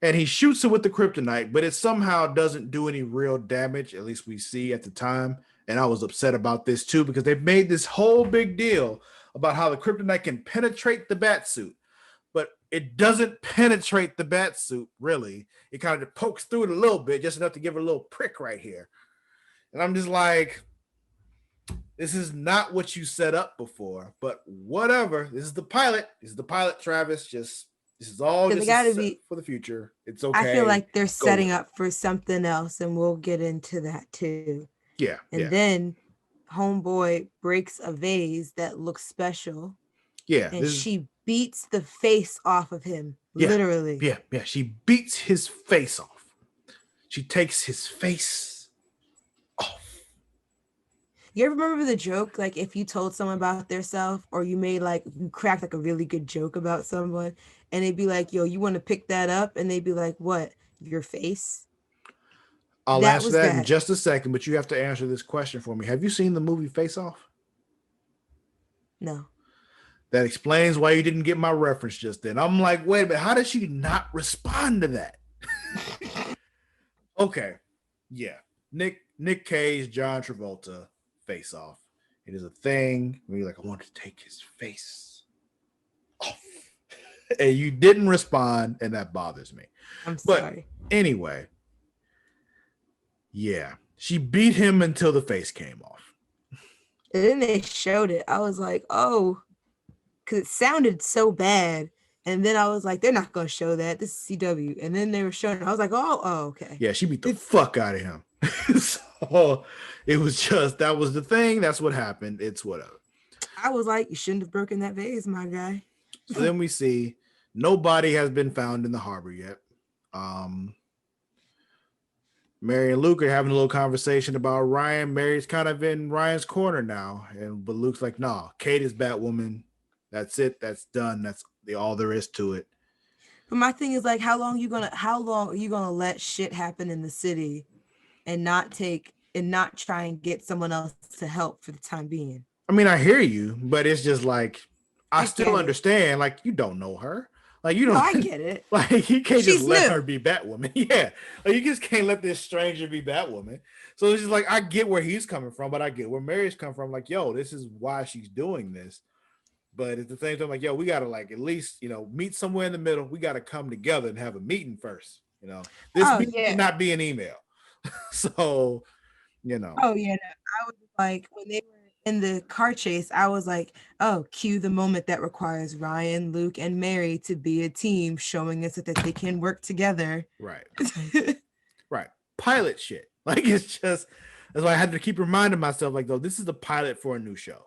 and he shoots it with the kryptonite, but it somehow doesn't do any real damage, at least we see at the time. And I was upset about this too, because they've made this whole big deal about how the kryptonite can penetrate the bat suit, but it doesn't penetrate the bat suit, really. It kind of pokes through it a little bit, just enough to give it a little prick right here. And I'm just like, this is not what you set up before, but whatever. This is the pilot. This is the pilot, Travis. This is all just for the future. It's okay. I feel like they're setting up for something else, and we'll get into that too. Yeah. And then Homeboy breaks a vase that looks special. Yeah. And she beats the face off of him. Literally. Yeah. She beats his face off. She takes his face off. You ever remember the joke, like if you told someone about themselves, or you cracked like a really good joke about someone, and they'd be like, yo, you want to pick that up? And they'd be like, what? Your face? I'll answer that in just a second, but you have to answer this question for me. Have you seen the movie Face Off? No. That explains why you didn't get my reference just then. I'm like, wait a minute, how did she not respond to that? Okay. Yeah. Nick Cage, John Travolta, Face Off. It is a thing where you're like, I want to take his face off. And you didn't respond, and that bothers me. I'm sorry. Anyway, yeah, she beat him until the face came off. And then they showed it. I was like, oh, because it sounded so bad. And then I was like, they're not going to show that. This is CW. And then they were showing it. I was like, oh, okay. Yeah, she beat the fuck out of him. So it was just, that was the thing. That's what happened. It's whatever. I was like, you shouldn't have broken that vase, my guy. So then we see nobody has been found in the harbor yet. Mary and Luke are having a little conversation about Ryan. Mary's kind of in Ryan's corner now, but Luke's like, "Nah, Kate is Batwoman. That's it. That's done. That's all there is to it." But my thing is like, how long are you gonna let shit happen in the city and not try and get someone else to help for the time being? I mean, I hear you, but it's just like, I still understand. Like, you don't know her. Like, you don't. No, I get it. Like, you can't just let her be Batwoman. Yeah, like, you just can't let this stranger be Batwoman. So it's just like, I get where he's coming from, but I get where Mary's come from. Like, yo, this is why she's doing this. But at the same time, like, yo, we gotta like at least, meet somewhere in the middle. We gotta come together and have a meeting first. This Oh meeting yeah. cannot be an email. So, Oh yeah. No. I was like when they were in the car chase, I was like, oh, cue the moment that requires Ryan, Luke, and Mary to be a team, showing us that they can work together. right. Right. Pilot shit. Like it's just that's why I had to keep reminding myself, like, though, this is the pilot for a new show.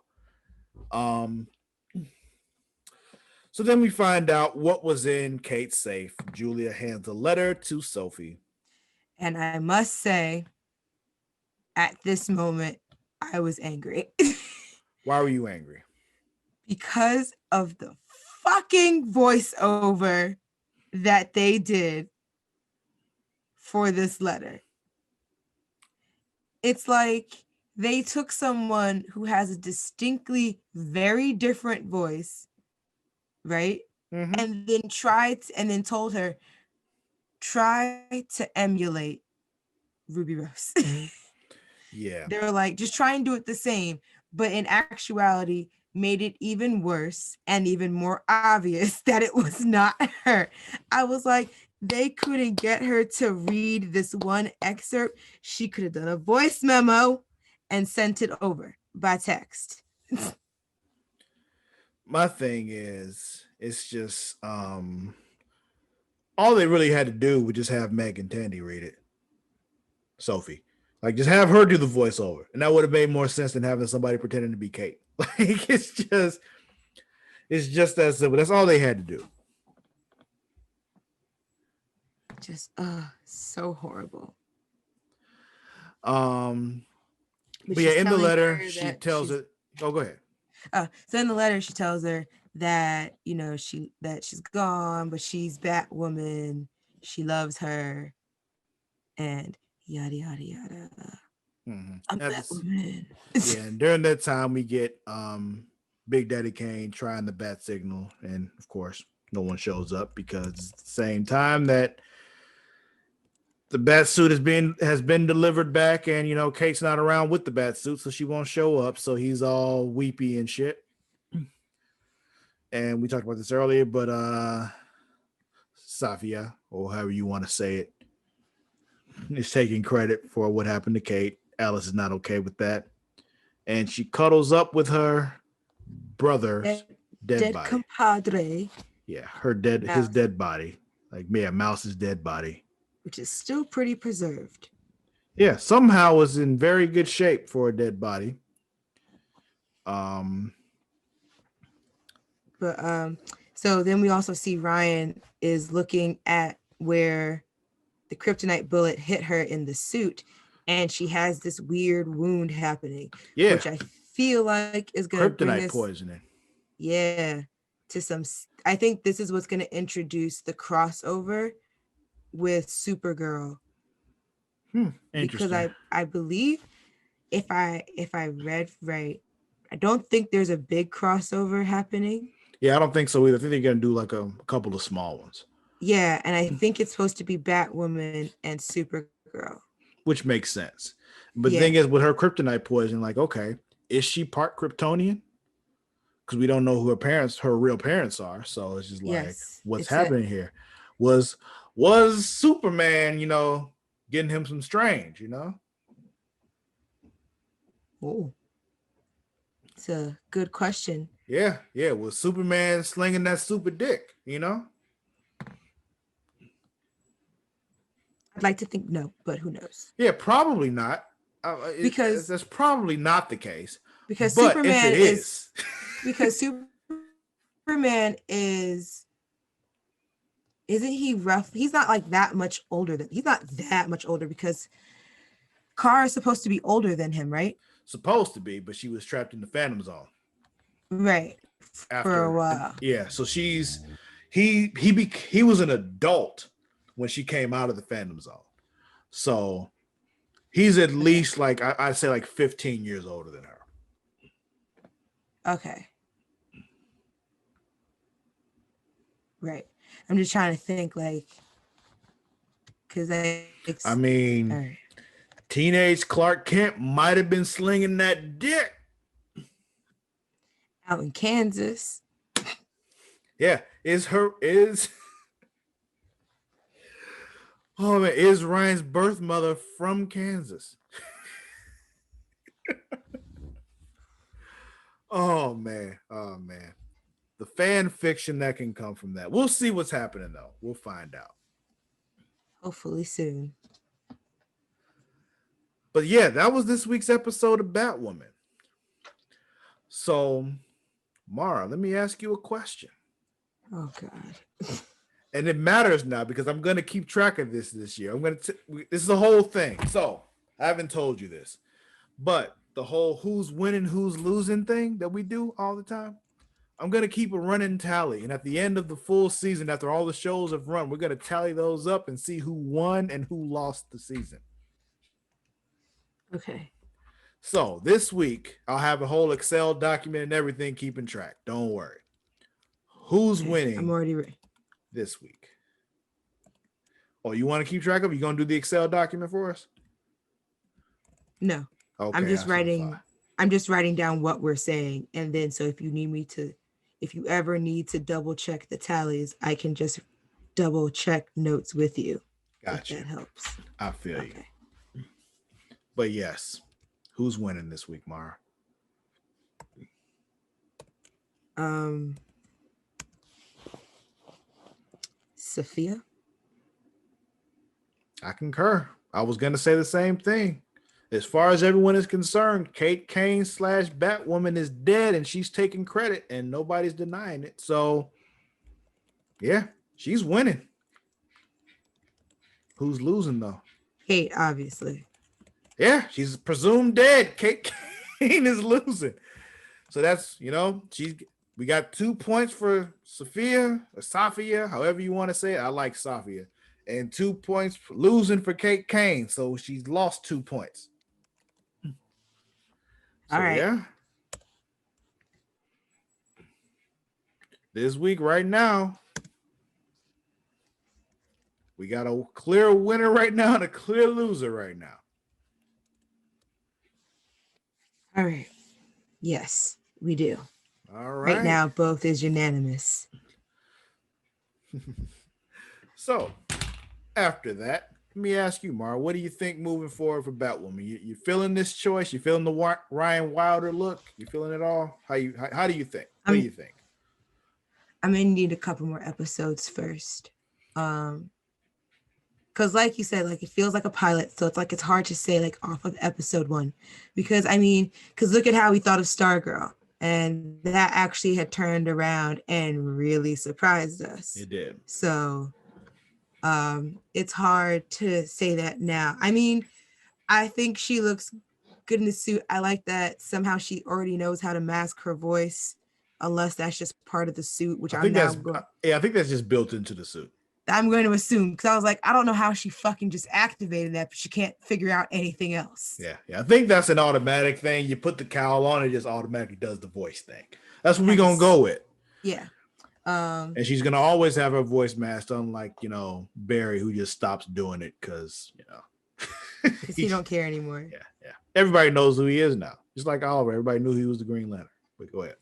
So then we find out what was in Kate's safe. Julia hands a letter to Sophie. And I must say, at this moment, I was angry. Why were you angry? Because of the fucking voiceover that they did for this letter. It's like they took someone who has a distinctly very different voice, right? Mm-hmm. And then told her, try to emulate Ruby Rose. Yeah. They were like, just try and do it the same. But in actuality, made it even worse and even more obvious that it was not her. I was like, they couldn't get her to read this one excerpt. She could have done a voice memo and sent it over by text. My thing is, it's just all they really had to do was just have Meg and Tandy read it. Sophie. Like, just have her do the voiceover. And that would have made more sense than having somebody pretending to be Kate. Like, it's just that simple. That's all they had to do. Just so horrible. But yeah, in the letter, she tells it. Oh, go ahead. So in the letter, she tells her that she's gone, but she's Batwoman. She loves her, and yada yada yada. Mm-hmm. I'm Batwoman. Yeah, and during that time, we get Big Daddy Kane trying the bat signal, and of course, no one shows up because it's the same time that the bat suit has been delivered back, and Kate's not around with the bat suit, so she won't show up. So he's all weepy and shit. And we talked about this earlier, but Safia, or however you want to say it, is taking credit for what happened to Kate. Alice is not okay with that, and she cuddles up with her brother's dead body. Compadre. Yeah, his dead body. Like, yeah, Mouse's dead body, which is still pretty preserved. Yeah, somehow was in very good shape for a dead body. So then we also see Ryan is looking at where the kryptonite bullet hit her in the suit, and she has this weird wound happening, which I feel like is going to bring us poisoning. Yeah, to some. I think this is what's going to introduce the crossover with Supergirl. Because I believe if I read right, I don't think there's a big crossover happening. Yeah, I don't think so either. I think they're going to do like a couple of small ones. Yeah, and I think it's supposed to be Batwoman and Supergirl. Which makes sense. But the thing is, with her kryptonite poison, like, okay, is she part Kryptonian? Because we don't know who her real parents are. So it's just like, what's happening here? Was Superman, getting him some strange, Oh, it's a good question. Yeah. Was Superman slinging that super dick, I'd like to think no, but who knows? Yeah, probably not. Because that's probably not the case. Because but Superman if it is, because Superman isn't he rough? He's not like that much older because Kara is supposed to be older than him, right? Supposed to be, but she was trapped in the Phantom Zone. Right. For a while. Yeah, so he was an adult when she came out of the Phantom Zone. So he's at least like I'd say like 15 years older than her. Okay. Right. I'm just trying to think because teenage Clark Kent might have been slinging that dick. Out in Kansas. Yeah, is oh man, is Ryan's birth mother from Kansas? Oh man, the fan fiction that can come from that. We'll see what's happening though. We'll find out. Hopefully soon. But yeah, that was this week's episode of Batwoman. So, Mara, let me ask you a question. Oh God. And it matters now because I'm going to keep track of this year. This is the whole thing. So, I haven't told you this, but the whole who's winning, who's losing thing that we do all the time, I'm going to keep a running tally. And at the end of the full season, after all the shows have run, we're going to tally those up and see who won and who lost the season. Okay. So this week, I'll have a whole Excel document and everything keeping track. Don't worry. Who's winning? I'm already ready. This week. Oh, you want to keep track of it? You going to do the Excel document for us? No. Okay. I'm just writing down what we're saying. And then so if you ever need to double check the tallies, I can just double check notes with you. Gotcha. That helps. I feel you. But yes, who's winning this week, Mara? Sophia. I concur. I was going to say the same thing. As far as everyone is concerned, Kate Kane / Batwoman is dead and she's taking credit and nobody's denying it. So, yeah, she's winning. Who's losing, though? Kate, obviously. Yeah, she's presumed dead. Kate Kane is losing. So that's, we got 2 points for Sophia or Safia, however you want to say it. I like Safia. And 2 points for losing for Kate Kane. So she's lost 2 points. So, all right. Yeah. This week, right now, we got a clear winner right now and a clear loser right now. All right. Yes, we do. All right. Right now, both is unanimous. So, after that, let me ask you, Mara, what do you think moving forward for Batwoman? You feeling this choice? You feeling the Ryan Wilder look? You feeling it all? How do you think? What do you think? I'm gonna need a couple more episodes first. Because like you said, like it feels like a pilot, so it's like it's hard to say like off of episode 1. Because look at how we thought of Stargirl. And that actually had turned around and really surprised us. It did. So it's hard to say that now. I think she looks good in the suit. I like that somehow she already knows how to mask her voice, unless that's just part of the suit, which I think that's just built into the suit. I'm going to assume, because I was like, I don't know how she fucking just activated that, but she can't figure out anything else. Yeah. I think that's an automatic thing. You put the cowl on, it just automatically does the voice thing. That's what we're gonna go with. Yeah. And she's gonna always have her voice masked, unlike Barry, who just stops doing it because he don't care anymore. Yeah. Everybody knows who he is now. Just like Oliver, everybody knew he was the Green Lantern. But go ahead.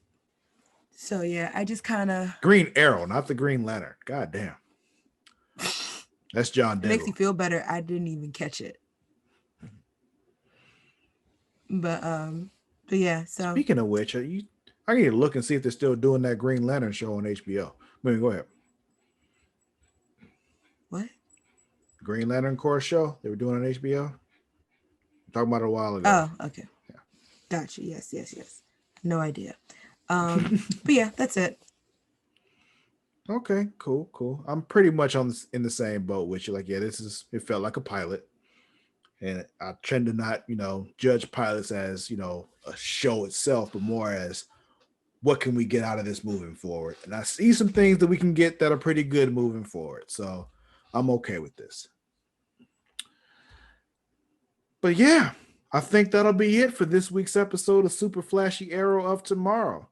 So yeah, I just kind of Green Arrow, not the Green Lantern. God damn. That's John Denver. It makes you feel better. I didn't even catch it. But yeah. So speaking of which, I need to look and see if they're still doing that Green Lantern show on HBO. Go ahead. What? Green Lantern Corps show they were doing on HBO. I'm talking about it a while ago. Oh, okay. Yeah. Gotcha. Yes. No idea. But yeah, that's it. Okay, cool. I'm pretty much in the same boat with you. Like, yeah, it felt like a pilot. And I tend to not, judge pilots as, a show itself, but more as what can we get out of this moving forward? And I see some things that we can get that are pretty good moving forward. So I'm okay with this. But yeah, I think that'll be it for this week's episode of Super Flashy Arrow of Tomorrow.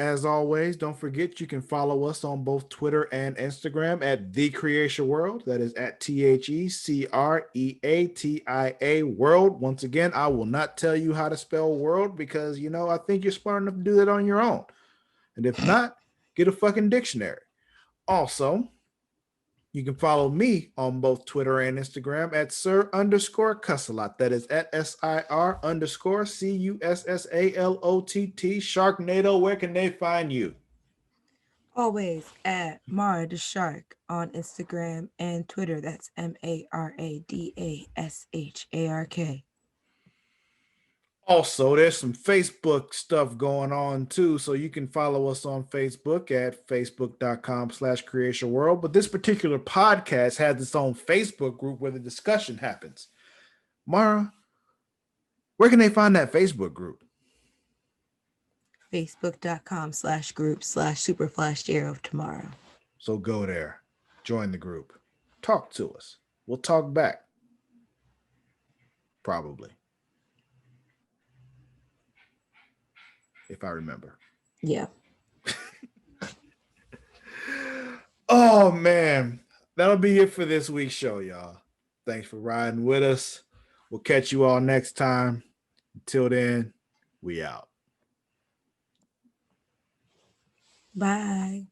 As always, don't forget you can follow us on both Twitter and Instagram at The Creation World. That is at TheCreatia World. Once again, I will not tell you how to spell world because, I think you're smart enough to do that on your own. And if not, get a fucking dictionary. Also, you can follow me on both Twitter and Instagram at Sir_Cussalott. That is at SIR_CUSSALOTT. Sharknado, where can they find you? Always at Mara the Shark on Instagram and Twitter. That's MARADASHARK. Also, there's some Facebook stuff going on too. So you can follow us on Facebook at facebook.com/Creation World. But this particular podcast has its own Facebook group where the discussion happens. Mara, where can they find that Facebook group? Facebook.com/group/Super Flash Year of Tomorrow. So go there, join the group, talk to us. We'll talk back. Probably. If I remember. Yeah. Oh, man. That'll be it for this week's show, y'all. Thanks for riding with us. We'll catch you all next time. Until then, we out. Bye.